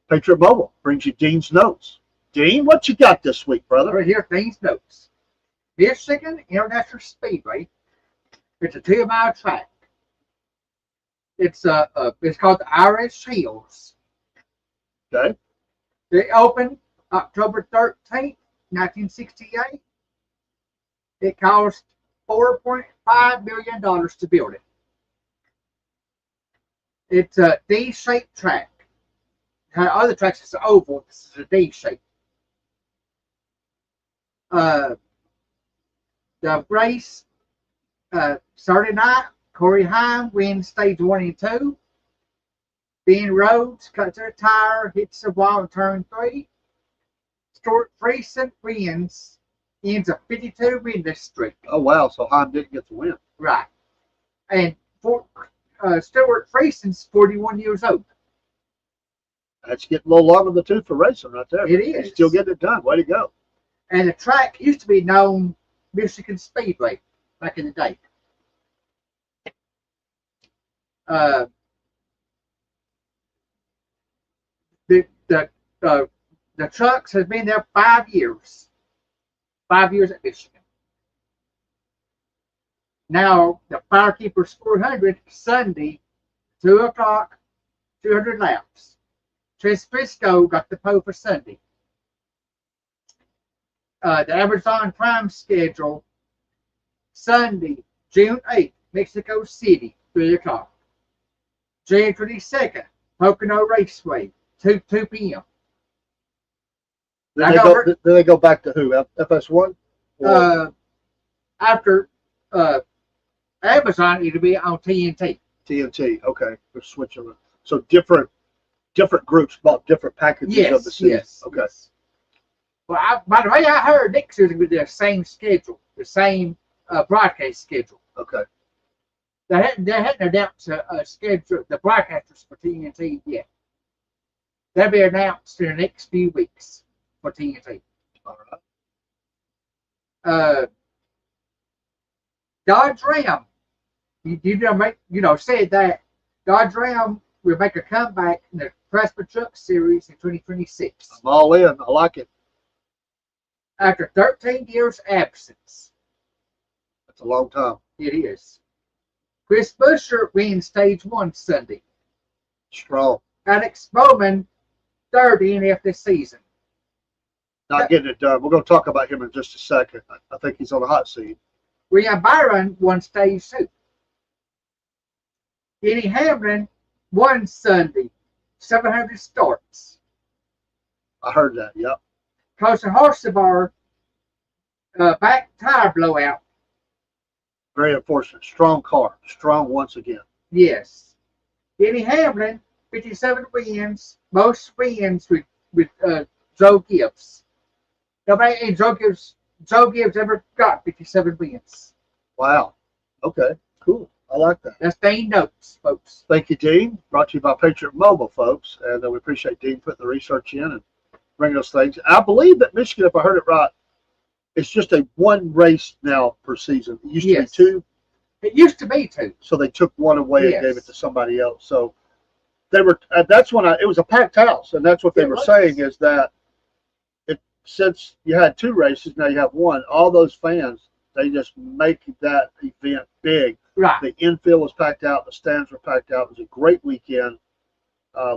Patriot Mobile brings you Dean's Notes. Dean, what you got this week, brother? Right here, Dean's Notes. Michigan International Speedway. It's a 2-mile track. It's called the Irish Hills. Okay. It opened October 13th, 1968. It cost $4.5 million to build it. It's a D-shaped track. Other tracks is oval. This is a D shape. The race Saturday night, Corey Heim wins stage 1 and 2. Ben Rhodes cuts her tire, hits the wall in turn 3. Stuart Friesen ends a 52 win streak. Oh wow! So Heim didn't get the win. Right, and Stuart Friesen's 41 years old. That's getting a little long in the tooth for racing right there. It is. He's still getting it done. Way to go. And the track used to be known Michigan Speedway back in the day. The trucks have been there 5 years. 5 years at Michigan. Now the Firekeepers 400 Sunday, 2 o'clock, 200 laps. Chris Briscoe got the pole for Sunday. The Amazon Prime schedule, Sunday, June 8th, Mexico City, 3 o'clock. June 22nd, Pocono Raceway, 2 p.m. Then they go back to who? FS1? After Amazon, it'll be on TNT. TNT. Okay, we're switching. So different groups bought different packages of the season. Yes. Okay. Yes. Well, by the way, I heard next year's going to be the same schedule, the same broadcast schedule. Okay. They hadn't announced a schedule, the broadcasters for TNT yet. They'll be announced in the next few weeks for TNT. All right. Dodge Ram, said that Dodge Ram will make a comeback in the Craftsman Truck Series in 2026. I'm all in. I like it. After 13 years absence. That's a long time. It is. Chris Buescher wins stage 1 Sunday. Strong. Alex Bowman, third DNF this season. Not getting it done. We're going to talk about him in just a second. I think he's on the hot seat. William Byron won stage 2. Denny Hamlin won Sunday, 700 starts. I heard that, yep. Carson Hocevar, back tire blowout. Very unfortunate. Strong car. Strong once again. Yes. Denny Hamlin, 57 wins, most wins with Joe Gibbs. Nobody ain't Joe Gibbs ever got 57 wins. Wow. Okay. Cool. I like that. That's Dean Notes, folks. Thank you, Dean. Brought to you by Patriot Mobile, folks. And we appreciate Dean putting the research in and bringing those things. I believe that Michigan, if I heard it right, it's just a one race now per season. It used to be two. It used to be two. So they took one away and gave it to somebody else. So they were. That's when it was a packed house, and that's what they were saying is that since you had two races, now you have one. All those fans, they just make that event big. Right. The infield was packed out. The stands were packed out. It was a great weekend. I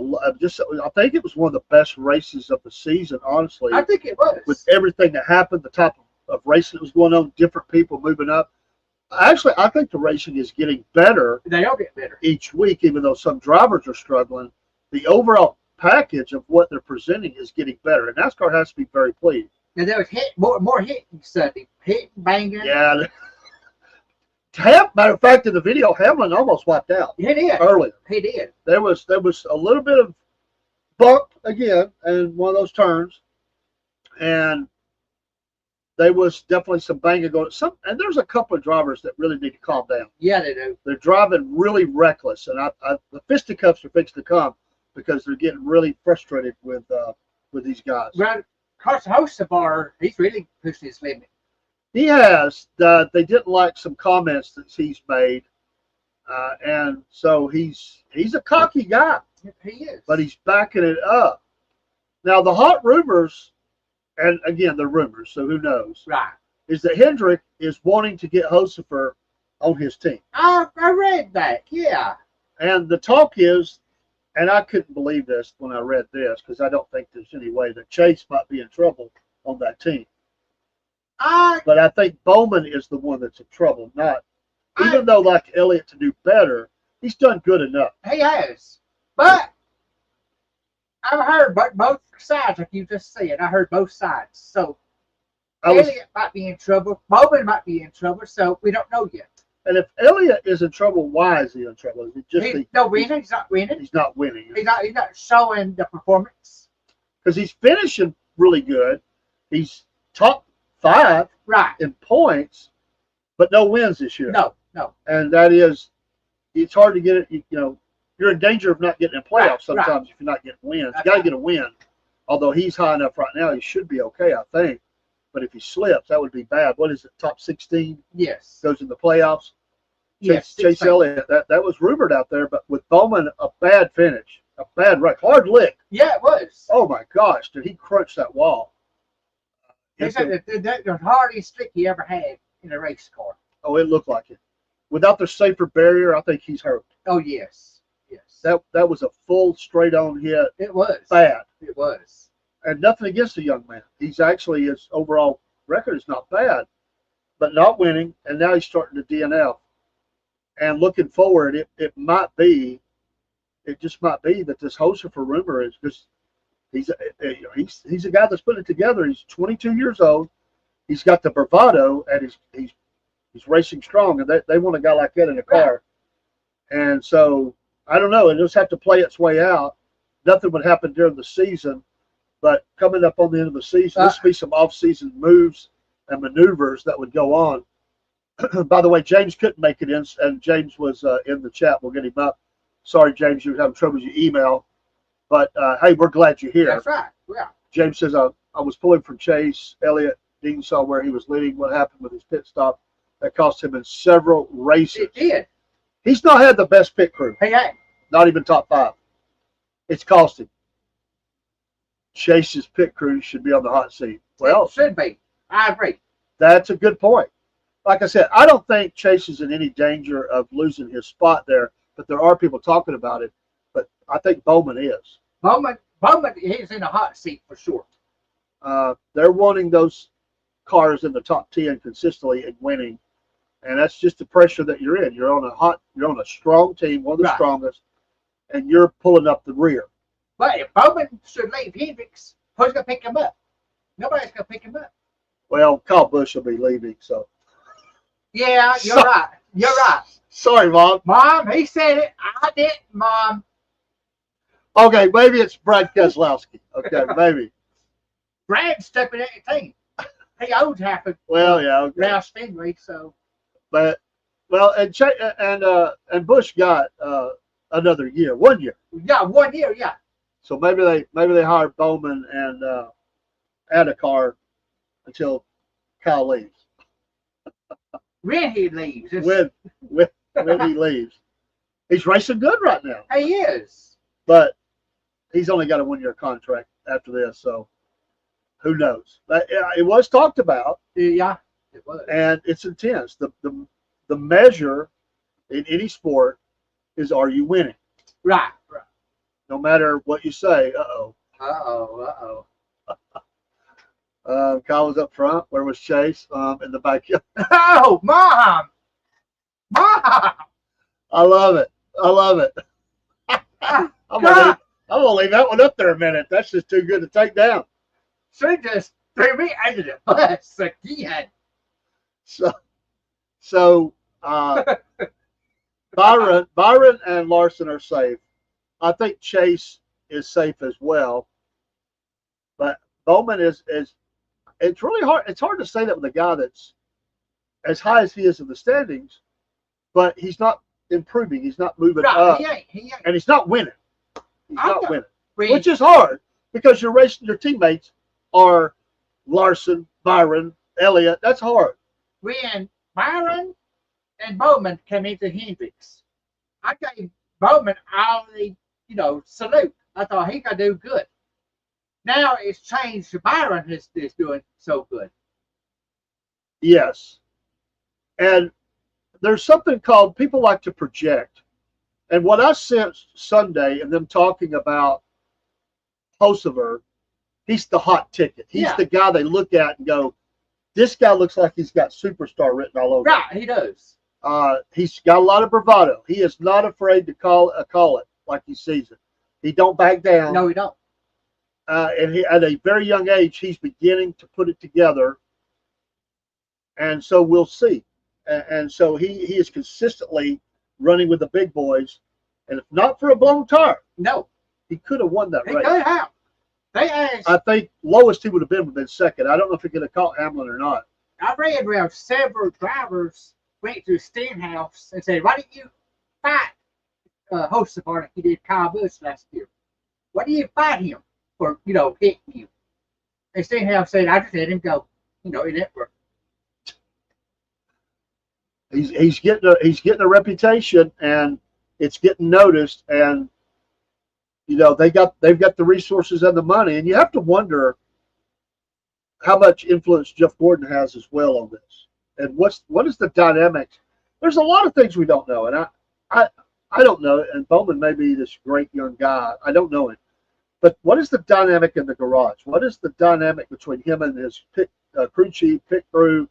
think it was one of the best races of the season, honestly. I think it was. With everything that happened, the type of racing that was going on, different people moving up. Actually, I think the racing is getting better. They all get better each week, even though some drivers are struggling. The overall package of what they're presenting is getting better, and NASCAR has to be very pleased. And there was more hitting Sunday, hitting, banging. Yeah. Matter of fact, in the video, Hamlin almost wiped out. He did earlier. He did. There was a little bit of bump again in one of those turns, and there was definitely some banging going. And there's a couple of drivers that really need to calm down. Yeah, they do. They're driving really reckless, and the fisticuffs are fixing to come because they're getting really frustrated with these guys. Well, Carson Hocevar, he's really pushing his limit. He has. They didn't like some comments that he's made, and so he's a cocky guy. He is. But he's backing it up. Now, the hot rumors, and again, they're rumors, so who knows? Right. Is that Hendrick is wanting to get Hocevar on his team. I read that, yeah. And the talk is, and I couldn't believe this when I read this because I don't think there's any way that Chase might be in trouble on that team. But I think Bowman is the one that's in trouble, even though like Elliott to do better, he's done good enough. He has. But I've heard both sides, like you just said. I heard both sides. So Elliott might be in trouble. Bowman might be in trouble, so we don't know yet. And if Elliott is in trouble, why is he in trouble? Is it just He's not winning. He's not winning. He's not winning. He's not showing the performance. Because he's finishing really good. He's top 5 in points, but no wins this year. No. And it's hard to get it. You're in danger of not getting in playoffs sometimes if you're not getting wins. You got to get a win. Although he's high enough right now, he should be okay, I think. But if he slips, that would be bad. What is it, top 16? Yes. Goes in the playoffs? Yes. Chase Elliott, that was rumored out there, but with Bowman, a bad finish. A bad wreck. Hard lick. Yeah, it was. Oh, my gosh. Did he crunch that wall? It's the hardest trick he ever had in a race car. Oh, it looked like it. Without the safer barrier, I think he's hurt. Oh, yes. That was a full straight-on hit. It was. Bad. It was. And nothing against the young man. His overall record is not bad, but not winning, and now he's starting to DNF. And looking forward, it just might be that this Hocevar rumor is just he's a guy that's putting it together. He's 22 years old. He's got the bravado, and he's racing strong, and they want a guy like that in a car. And so I don't know. It just have to play its way out. Nothing would happen during the season, but coming up on the end of the season, this would be some off-season moves and maneuvers that would go on. By the way, James couldn't make it in, and James was in the chat. We'll get him up. Sorry, James, you're having trouble with your email. But, hey, we're glad you're here. That's right. Yeah. James says, I was pulling from Chase. Elliott, Dean saw where he was leading. What happened with his pit stop? That cost him in several races. It did. He's not had the best pit crew. He ain't. Not even top 5. It's cost him. Chase's pit crew should be on the hot seat. Well, it should be. I agree. That's a good point. Like I said, I don't think Chase is in any danger of losing his spot there, but there are people talking about it. But I think Bowman is. Bowman, he's in a hot seat for sure. They're wanting those cars in the top 10 consistently and winning, and that's just the pressure that you're in. You're on a strong team, one of the strongest, and you're pulling up the rear. But if Bowman should leave Hendricks, who's going to pick him up? Nobody's going to pick him up. Well, Kyle Busch will be leaving, so. Yeah, you're right. You're right. Sorry, Mom. Mom, he said it. I didn't, Mom. Okay, maybe it's Brad Keselowski. Okay, maybe. Brad's stuck with that team. He owns half of Well, yeah. Okay. Rouse Fenway, so. But and Bush got another year, 1 year. Yeah, 1 year, yeah. So maybe they hired Bowman and add a car until Kyle leaves. When he leaves. When he leaves, he's racing good right now. He is. But he's only got a 1 year contract after this, so who knows? But it was talked about. Yeah, it was. And it's intense. The measure in any sport is, are you winning? Right. No matter what you say. Uh-oh. Kyle was up front. Where was Chase? In the backyard. Oh, Mom! I love it. I'm gonna leave that one up there a minute. That's just too good to take down. She just threw me under the bus again. So Byron and Larson are safe. I think Chase is safe as well. But Bowman is it's really hard. It's hard to say that with a guy that's as high as he is in the standings, but he's not improving. He's not moving up. He ain't. And he's not winning. He's not winning. When, Which is hard because your teammates are Larson, Byron, Elliott. That's hard. When Byron and Bowman came into Hendricks, I gave Bowman all the, salute. I thought he could do good. Now it's changed to Byron is doing so good. Yes. And there's something called people like to project. And what I sensed Sunday and them talking about Hocevar, he's the hot ticket. He's the guy they look at and go, this guy looks like he's got superstar written all over him. Right, he does. He's got a lot of bravado. He is not afraid to call it like he sees it. He don't back down. No, he don't. And he, at a very young age, he's beginning to put it together. And so we'll see. And so he is consistently running with the big boys. And if not for a blown tire, no, he could have won that he race. could have. They asked. I think lowest he would have been second. I don't know if he could have caught Hamlin or not. I read where several drivers went to Stenhouse and said, "Why didn't you fight Hocevar like you did Kyle Busch last year? Why do you fight him for hitting you?" And Stenhouse said, "I just let him go. It didn't work." He's getting a reputation, and it's getting noticed, and they've got the resources and the money, and you have to wonder how much influence Jeff Gordon has as well on this, and what is the dynamic? There's a lot of things we don't know, and I don't know, and Bowman may be this great young guy. I don't know him, but what is the dynamic in the garage? What is the dynamic between him and his crew chief, pit crew?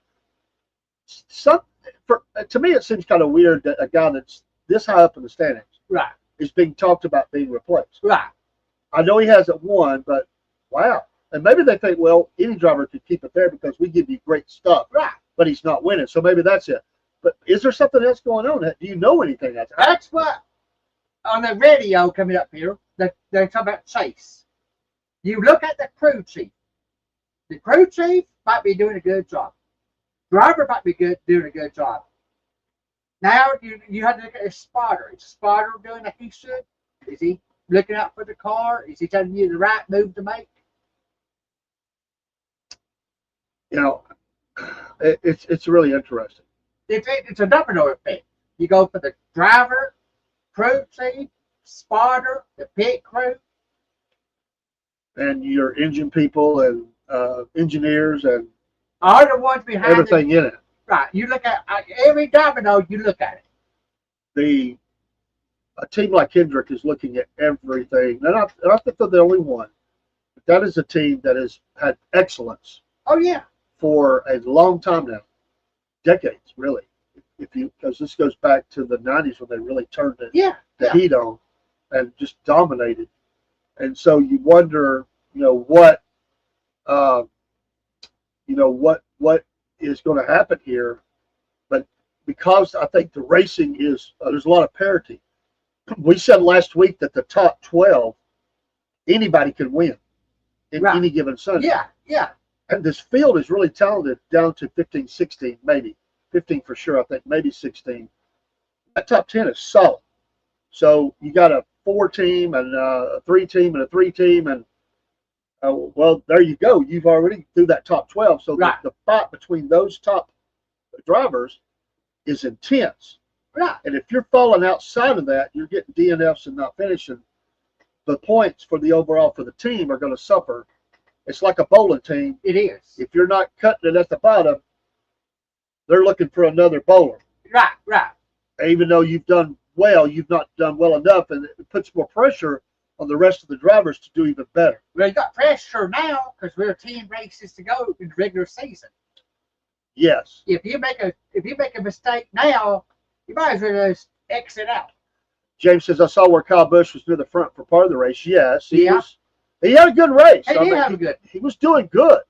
To me, it seems kind of weird that a guy that's this high up in the standings is being talked about being replaced. Right. I know he hasn't won, but wow. And maybe they think, well, any driver could keep it there because we give you great stuff. Right. But he's not winning, so maybe that's it. But is there something else going on? Do you know anything else? That's what on the radio coming up here. They talk about Chase. You look at the crew chief. The crew chief might be doing a good job. Driver might be doing a good job. Now you have to look at his spotter. Is the spotter doing like he should? Is he looking out for the car? Is he telling you the right move to make? It's really interesting. It's a domino effect. You go for the driver, crew chief, spotter, the pit crew, and your engine people and engineers and all the ones behind everything in it. Right. You look at every domino. You look at it. A team like Hendrick is looking at everything. And I think they're the only one. But that is a team that has had excellence. Oh yeah. For a long time now, decades really. Because this goes back to the '90s when they really turned the heat on and just dominated. And so you wonder, what is going to happen here. But because I think the racing is there's a lot of parity. We said last week that the top 12, anybody can win in Right. any given Sunday. Yeah, yeah. And this field is really talented down to 15, 16, maybe 15 for sure. I think maybe 16. That top 10 is solid. So you got a 4-team and a 3-team and a 3-team, and well, there you go. You've already through that top 12. So Right. the fight between those top drivers is intense. Right. And if you're falling outside of that, you're getting DNFs and not finishing. The points for the overall for the team are going to suffer. It's like a bowling team. It is. If you're not cutting it at the bottom, they're looking for another bowler. Right, right. Even though you've done well, you've not done well enough, and it puts more pressure on the rest of the drivers to do even better. Well, you got pressure now because we're 10 races to go in the regular season. Yes. If you make a mistake now, you might as well just exit out. James says, I saw where Kyle Busch was near the front for part of the race. Yes, he Yeah. was. He had a good race. He did have a good. He was doing good.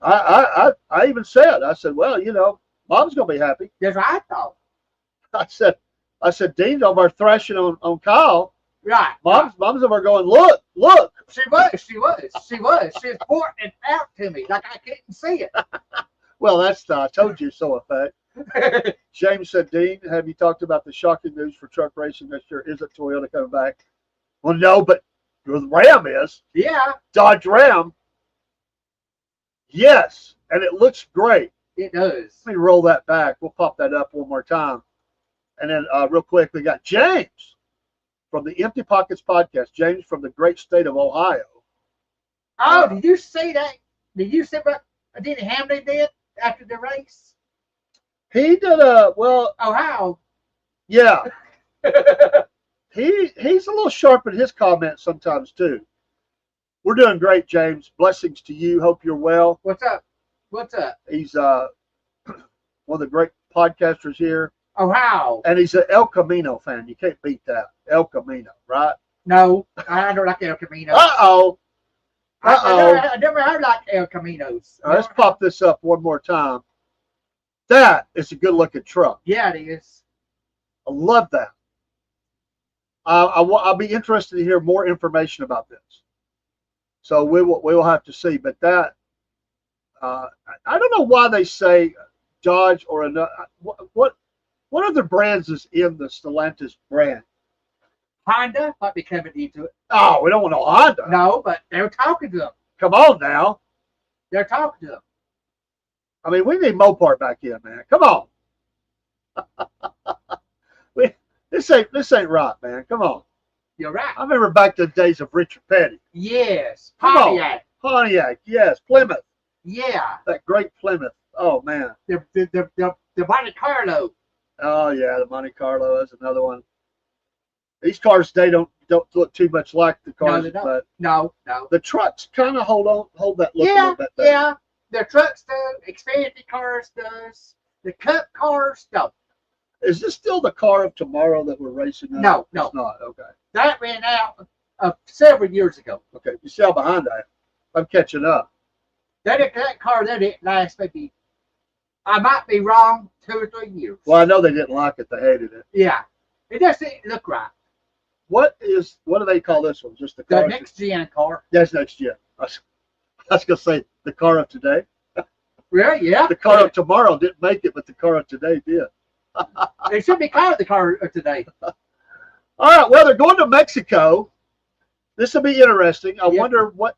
I even said, I said, well, you know, Mom's gonna be happy. That's what I thought. I said, Dean's over thrashing on Kyle. Right. Mom's over going, look. She was pointing it out to me like I couldn't see it. Well, that's the I told you so effect. James said, Dean, have you talked about the shocking news for truck racing this year? Isn't Toyota coming back? Well, no, but the Ram is. Yeah, Dodge Ram. Yes, and it looks great. it does. Let me roll that back. We'll pop that up one more time. And then real quick, we got James from the Empty Pockets podcast. James from the great state of Ohio. Oh, did you see that? Did you see what Denny Hamlin did after the race? He did Ohio. yeah. He's a little sharp in his comments sometimes too. We're doing great, James. Blessings to you. Hope you're well. What's up? What's up? He's one of the great podcasters here. Ohio. And he's an El Camino fan. You can't beat that. El Camino, right? No, I don't like El Camino. Uh-oh. I never heard like El Caminos. All right, let's pop this up one more time. That is a good-looking truck. Yeah, it is. I love that. I'll be interested to hear more information about this. So we will have to see. But that I don't know why they say Dodge or another. What other brands is in the Stellantis brand? Honda might be coming into it. Oh, we don't want no Honda. No, but they're talking to them. Come on now. They're talking to them. I mean, we need Mopar back in, man. Come on. This ain't right, man. Come on. You're right. I remember back to the days of Richard Petty. Yes. Come on. Pontiac. Yes. Plymouth. Yeah. That great Plymouth. Oh man. The Monte Carlo. Oh yeah, the Monte Carlo is another one. These cars today don't look too much like the cars, they don't. but No. the trucks kind of hold that look a Yeah, little bit better. yeah. The trucks do. Xfinity cars does. The Cup cars don't. Is this still the car of tomorrow that we're racing on? No. It's not. Okay. That ran out several years ago. Okay. You see how behind I am? I'm catching up. That car didn't last maybe, I might be wrong, 2 or 3 years. Well, I know they didn't like it. They hated it. Yeah. It doesn't look right. What do they call this one? Just the car? The next gen car. That's next gen. I was going to say the car of today. Really? Yeah. The car of tomorrow didn't make it, but the car of today did. It should be called the car of today. All right. Well, they're going to Mexico. This will be interesting. I wonder what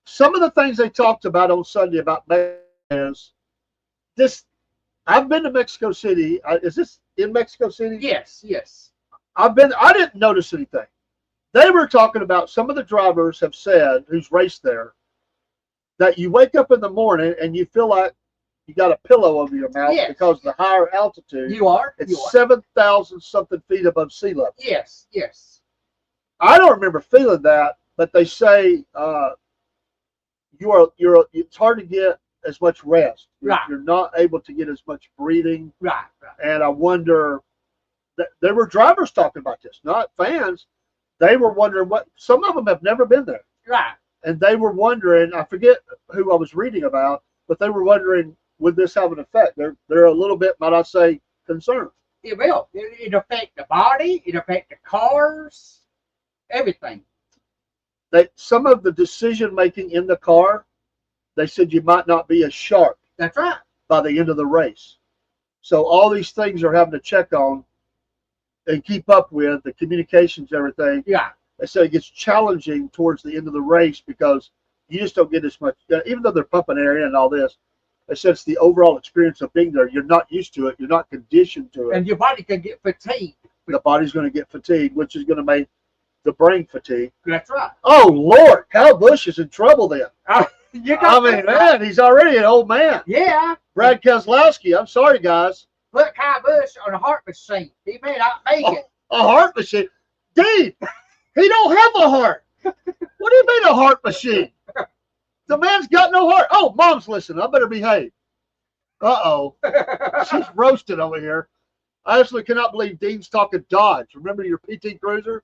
some of the things they talked about on Sunday about Mexico is this. I've been to Mexico City. Is this in Mexico City? Yes. I didn't notice anything. They were talking about some of the drivers have said who's raced there that you wake up in the morning and you feel like you got a pillow over your mouth because of the higher altitude. You are. It's 7,000 something feet above sea level. Yes. I don't remember feeling that, but they say it's hard to get as much rest. Right. You're not able to get as much breathing. Right. And I wonder that there were drivers talking about this, not fans. They were wondering some of them have never been there. Right. And they were wondering, I forget who I was reading about, but they were wondering, would this have an effect? They're a little bit, might I say, concern. It will. It affect the body. It affect the cars. Everything. Some of the decision making in the car, they said you might not be as sharp That's right. by the end of the race. So all these things are having to check on and keep up with the communications, everything. Yeah. They said it gets challenging towards the end of the race because you just don't get as much, even though they're pumping air in and all this. They said it's the overall experience of being there. You're not used to it. You're not conditioned to it. And your body can get fatigued. The body's going to get fatigued, which is going to make the brain fatigue. That's right. Oh, Lord, Kyle Busch is in trouble then. You I got mean, man, he's already an old man. Yeah. Brad Keselowski, I'm sorry, guys. Put Kyle Busch on a heart machine. He may not make it. A heart machine? Dave, he don't have a heart. What do you mean a heart machine? The man's got no heart. Oh, Mom's listening. I better behave. Uh-oh. She's roasted over here. I actually cannot believe Dean's talking Dodge. Remember your PT Cruiser?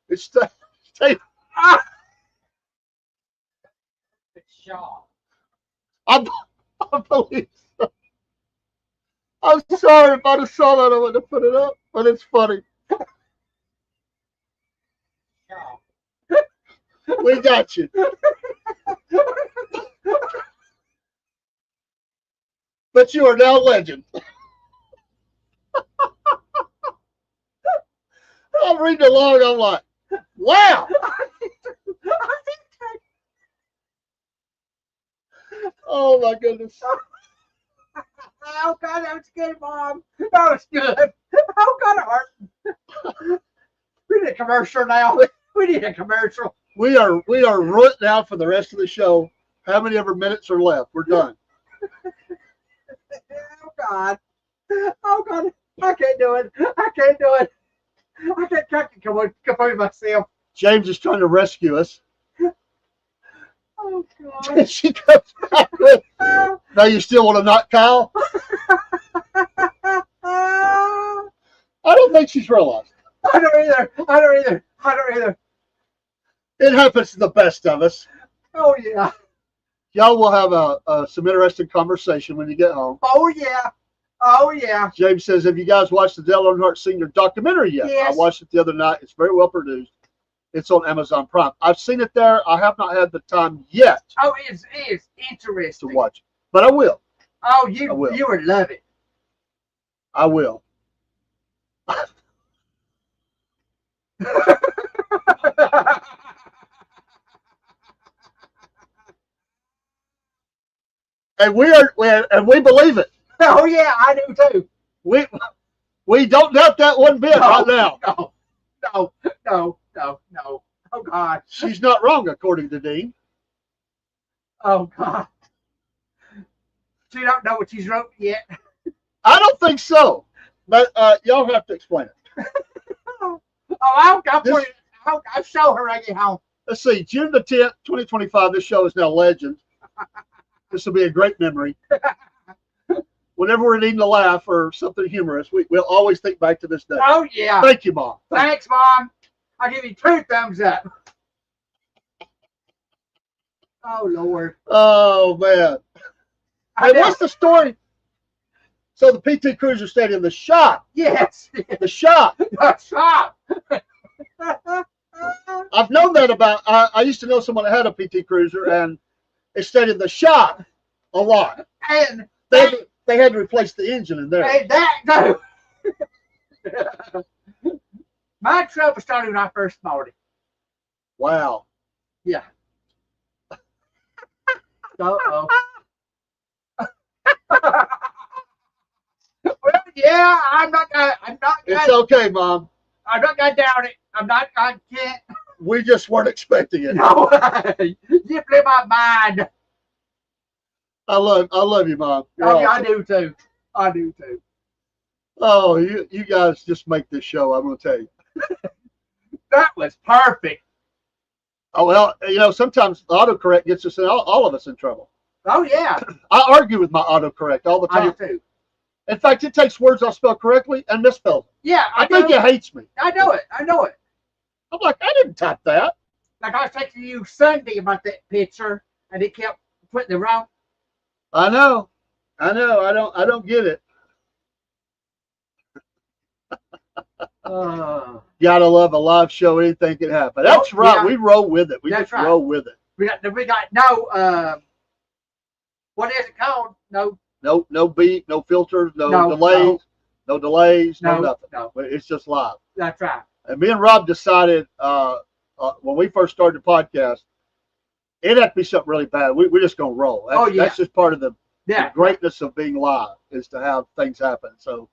It's stay. Shaw. I believe so. I'm sorry if I saw that. I wouldn't have put it up, but it's funny. We got you. But you are now legend. I'm reading along. I'm like, wow. Oh my goodness. Oh God, that was good, Mom. That was good. Oh God, it hurt. We need a commercial now. We need a commercial. We are root now for the rest of the show. How many ever minutes are left? We're done. Oh God. Oh God. I can't do it. I can't do it. I can't compose myself. James is trying to rescue us. Oh God. She comes back with, now you still want to knock Kyle? I don't think she's realized. I don't either. It happens to the best of us. Oh yeah. Y'all will have some interesting conversation when you get home. Oh yeah. Oh yeah. James says, have you guys watched the Dale Earnhardt Sr. documentary yet? Yes. I watched it the other night. It's very well produced. It's on Amazon Prime. I've seen it there. I have not had the time yet Oh, it's interesting to watch it, but I will. Oh, I will. you would love it. I will. And we believe it. Oh yeah, I do too. We don't doubt that one bit right now. No. Oh God. She's not wrong, according to Dean. Oh God. She don't know what she's wrote yet. I don't think so, but y'all have to explain it. Oh, I'll show her when I get home. Let's see, June the 10th, 2025. This show is now legend. This will be a great memory. Whenever we're needing a laugh or something humorous, we'll always think back to this day. Oh yeah. Thank you, Mom. Thanks, Mom. I'll give you 2 thumbs up. Oh Lord. Oh man. Hey, what's the story? So the PT Cruiser Stadium, the shop. Yes. The shop. The shop. I've known that about. I used to know someone that had a PT Cruiser, and it stayed in the shop a lot. And They had to replace the engine in there. hey, that no. My trouble started when I first bought it. Wow. Yeah. Uh-oh. Well, yeah, I'm not It's gonna okay, Mom. doubt it. I can't. We just weren't expecting it. No. You blew my mind. I love you, Mom. You're Oh, yeah, I awesome. do too. I do too. Oh, you guys just make this show, I'm going to tell you. That was perfect. Oh, well, sometimes the autocorrect gets us, all of us in trouble. Oh, yeah. I argue with my autocorrect all the I do time. too. In fact, it takes words I spell correctly and misspells them. Yeah, I think it hates me. I know it. I'm like, I didn't type that. Like I was texting you Sunday about that picture, and it kept putting the wrong. I know. I don't get it. Gotta love a live show. Anything can happen. That's right. Yeah. We roll with it. We That's just right. roll with it. We got no what is it called? No beat, no filters, no No, delays, no delays, no No, nothing. no. It's just live. That's right. And me and Rob decided when we first started the podcast, it had to be something really bad. We're just gonna roll. That's just part of the greatness of being live is to have things happen. So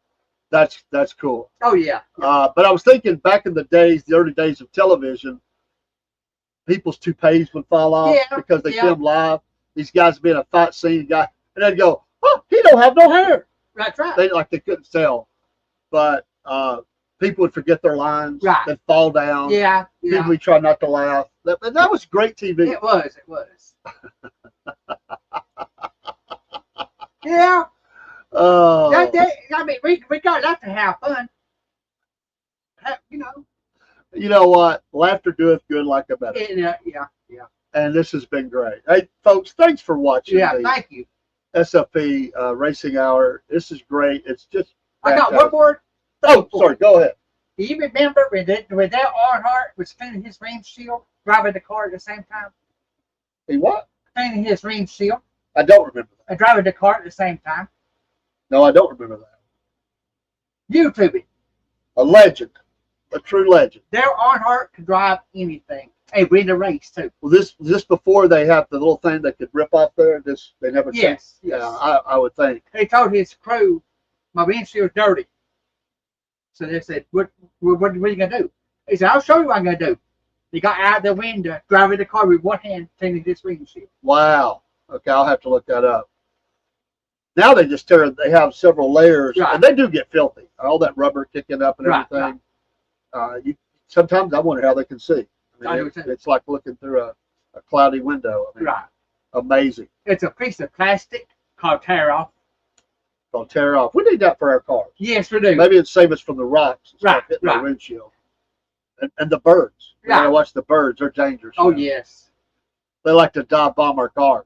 that's cool. Oh yeah. But I was thinking back in the days, the early days of television, people's toupees would fall off because they film live. These guys being a fight scene guy, and they'd go, "Oh, he don't have no hair." That's right. They couldn't tell, but people would forget their lines. Right. They'd fall down. Yeah. Then we try not to laugh. That was great TV. It was. Yeah. Oh. I mean, we got that to have fun. You know what? Laughter doeth good like a medicine. Yeah. And this has been great. Hey, folks, thanks for watching. Yeah, thank you. SFP Racing Hour. This is great. It's just. I got one more. Oh, sorry. Go ahead. Do you remember when that Earnhardt was cleaning his windshield, driving the car at the same time? He what? Cleaning his windshield I don't remember that. and driving the car at the same time. No, I don't remember that. YouTube it. A legend. A true legend. Dale Earnhardt could drive anything. Hey, win the race too. Well, this before they have the little thing they could rip off there. They never. Yes. Yeah, I would think. He told his crew, "My windshield's dirty." So they said, "What are you gonna do?" He said, "I'll show you what I'm gonna do." He got out the window, driving the car with one hand, cleaning this windshield. Wow. Okay, I'll have to look that up. Now they just they have several layers, and they do get filthy. All that rubber kicking up and everything. Sometimes I wonder how they can see. I mean, it's like looking through a cloudy window. I mean, amazing. It's a piece of plastic called tear off. Called tear off. We need that for our cars. Yes, we do. Maybe it'd save us from the rocks and stuff hitting the windshield. And the birds. You gotta watch the birds. They're dangerous. Oh, yes. They like to dive bomb our cars.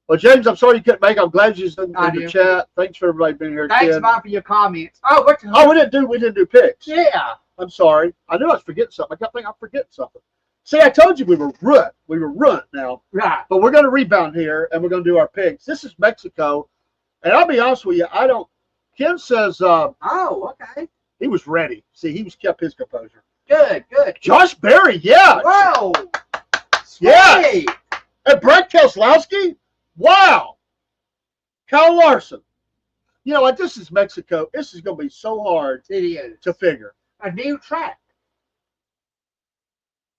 Well, James, I'm sorry you couldn't make it. I'm glad you're in the chat. Thanks for everybody being here. Thanks, Bob, for your comments. We didn't do picks. Yeah. I'm sorry. I knew I was forgetting something. I think I'm forgetting something. See, I told you we were run. We were run now. Right. But we're going to rebound here, and we're going to do our picks. This is Mexico. And I'll be honest with you, Ken says, okay. He was ready. See, he kept his composure. Good. Josh Berry, yeah. Whoa. Sweet. Yeah. And Brett Keselowski, wow. Kyle Larson. You know what? This is Mexico. This is going to be so hard to figure. A new track.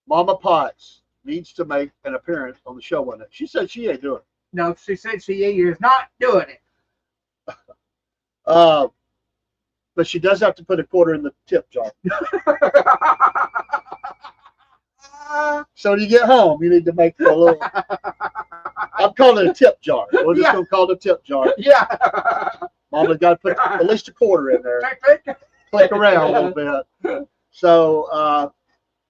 Mama Potts needs to make an appearance on the show one day. She said she ain't doing it. No, she said she is not doing it. But she does have to put a quarter in the tip jar. So when you get home, you need to make a little. I'm calling it a tip jar. We're just going to call it a tip jar. Yeah. Mama's got to put at least a quarter in there. Click around a little bit. So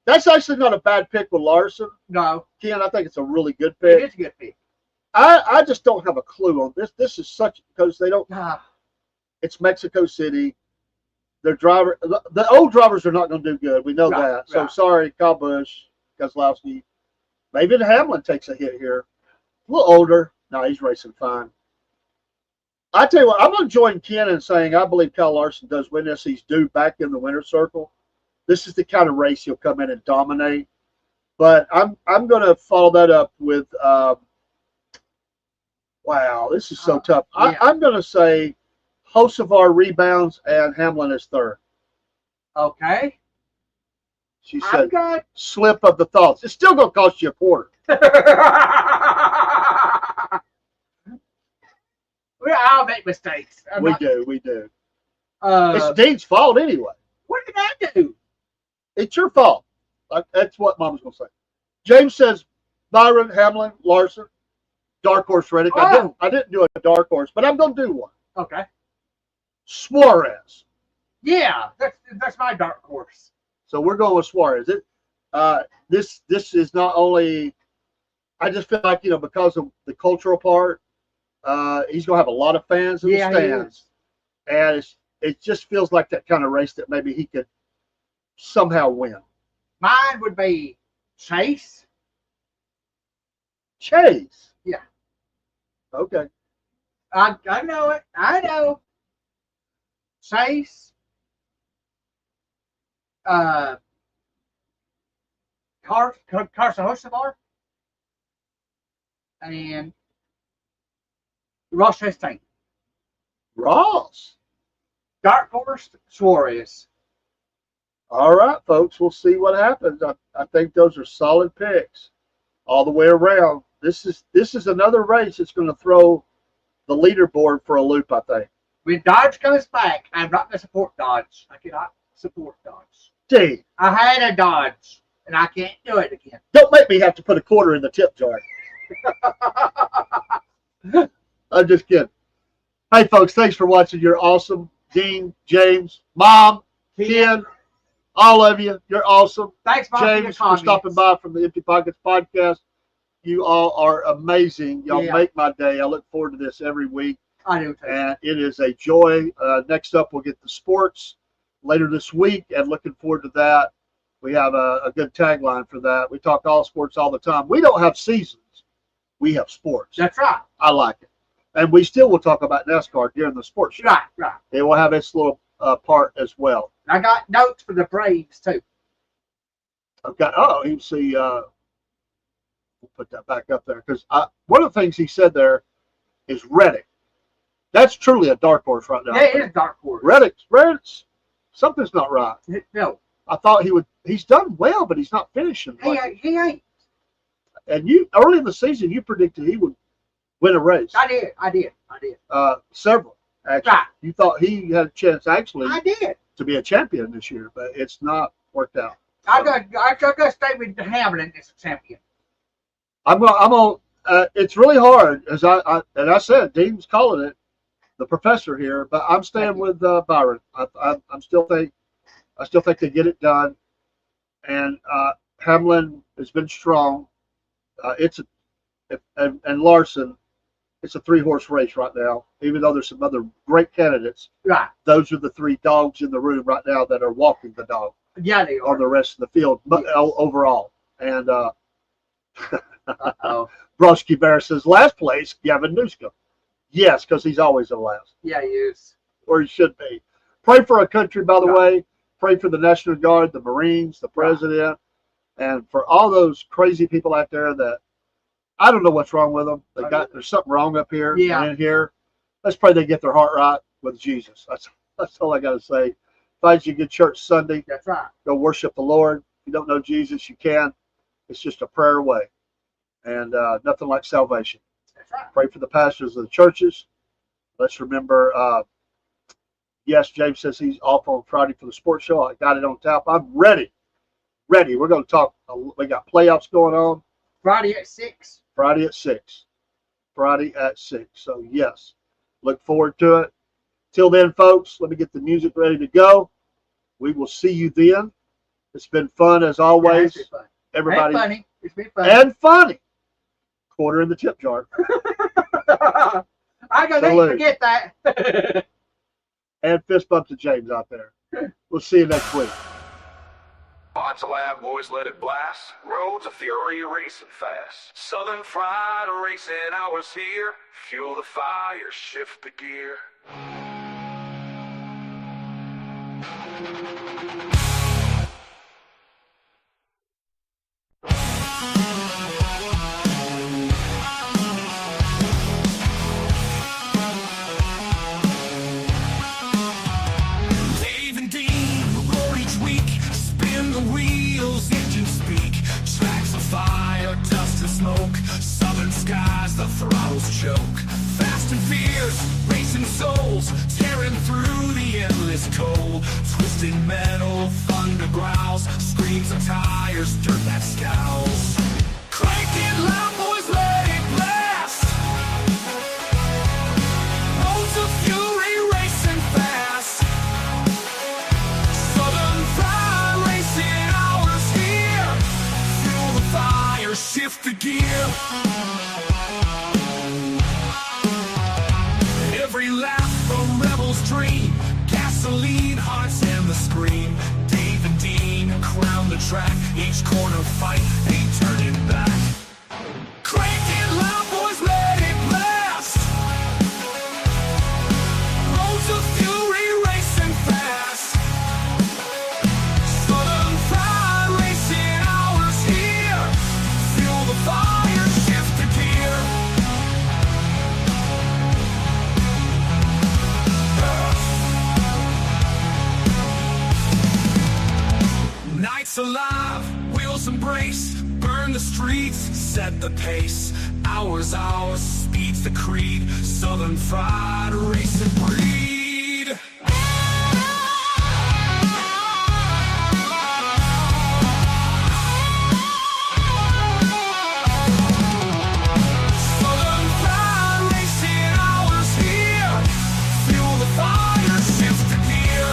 that's actually not a bad pick with Larson. No. Ken, I think it's a really good pick. It is a good pick. I just don't have a clue on this. This is because they don't. It's Mexico City. The old drivers are not going to do good. We know that. So sorry, Kyle Busch, Keselowski. Maybe Hamlin takes a hit here. A little older. No, he's racing fine. I tell you what, I'm going to join Ken in saying I believe Kyle Larson does win this. He's due back in the winner's circle. This is the kind of race he'll come in and dominate. But I'm going to follow that up with. Wow, this is so tough. I'm going to say Hocevar rebounds and Hamlin is third. Okay. She said slip of the thoughts. It's still going to cost you a quarter. We all make mistakes. We do. It's Dean's fault anyway. What did I do? It's your fault. That's what Mama's going to say. James says Byron, Hamlin, Larson, dark horse Reddick. I didn't do a dark horse, but I'm going to do one. Okay. Suarez. Yeah, that's my dark horse. So we're going with Suarez. This is not only. I just feel like because of the cultural part, he's going to have a lot of fans in the stands, and it just feels like that kind of race that maybe he could somehow win? Mine would be Chase. Chase. Yeah. Okay. I know it. I know. Chase. Carson Hocevar. And Ross Chastain. Ross. Dark Horse Suarez. All right, folks. We'll see what happens. I think those are solid picks all the way around. This is another race that's going to throw the leaderboard for a loop, I think. When Dodge comes back, I'm not going to support Dodge. I cannot support Dodge. Gee, I had a Dodge, and I can't do it again. don't make me have to put a quarter in the tip jar. I'm just kidding. Hey, folks, thanks for watching. You're awesome. Dean, James, Mom, Ken, all of you, you're awesome. Thanks, Mom, James, for stopping by from the Empty Pockets podcast. You all are amazing. Y'all make my day. I look forward to this every week. I do too. And it is a joy. Next up, we'll get the sports later this week, and looking forward to that. We have a good tagline for that. We talk all sports all the time. We don't have seasons. We have sports. That's right. I like it. And we still will talk about NASCAR during the sports show. Right. It will have its little part as well. I got notes for the Braves too. Okay. Oh, you see, we'll put that back up there because one of the things he said there is Reddick. That's truly a dark horse right now. Yeah, it is dark horse. Reddick's something's not right. No. I thought he would. He's done well, but he's not finishing. He ain't. And you early in the season, you predicted he would win a race. I did. Several actually. Right. You thought he had a chance actually I did. to be a champion this year, but it's not worked out. I got stay with Hamlin as a champion. I'm gonna. It's really hard, as I said, Dean's calling it, the professor here, but I'm staying with Byron. I still think they get it done, and Hamlin has been strong. And Larson, it's a 3-horse race right now. Even though there's some other great candidates, Right. those are the 3 dogs in the room right now that are walking the dog Yeah, they are. on the rest of the field, but overall. And Uh-oh. Broski Bear says last place, Gavin Newsom. Yes, because he's always in last, Yeah, he is. or he should be. Pray for our country, by the way. Pray for the National Guard, the Marines, the president, and for all those crazy people out there that I don't know what's wrong with them. There's something wrong up here and in here. Let's pray they get their heart right with Jesus. That's all I got to say. Find you a good church Sunday. That's right. Go worship the Lord. If you don't know Jesus, you can. It's just a prayer away, and nothing like salvation. That's right. Pray for the pastors of the churches. Let's remember. Yes, James says he's off on Friday for the sports show. I got it on tap. I'm ready. We're going to talk. We got playoffs going on. Friday at 6. Friday at 6. So, yes, look forward to it. Till then, folks, let me get the music ready to go. We will see you then. It's been fun as always. Yeah, it's been fun. Everybody. And funny. It's been funny. And funny. Quarter in the tip jar. I got to forget that. And fist bump to James out there. We'll see you next week. Lots of loud boys, let it blast. Roads of fury racing fast. Southern fried racing hours here. Fuel the fire, shift the gear. Dave and Dean roar each week. Spin the wheels, engines speak. Tracks of fire, dust and smoke. Southern skies, the throttles choke. Fast and fierce, racing souls. Tearing through the endless cold. Twisting metal, thunder growls. Screams of tires, dirt that scowls. Cranking loud boys, let it blast. Roads of fury racing fast. Southern fried racing hours here. Fuel the fire, shift the gear. Every lap a rebel's dream. Gasoline, hearts and the scream. Dave and Dean track, each corner fight, ain't turning back. Crank it loud, boys, let it blast. Roads of fury racing fast. Southern Pride racing hours here. Feel the fire, shift the gear. Nights alive, wheels embrace, burn the streets, set the pace. Hours, speed's the creed. Southern Pride racing breed. Southern Pride racing hours here. Fuel the fire, shift the gear.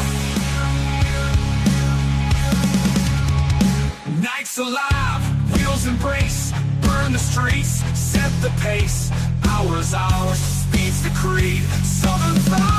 Nights alive, wheels embrace, burn the streets, set the pace. Hours, speed's the creed. Southern Pride.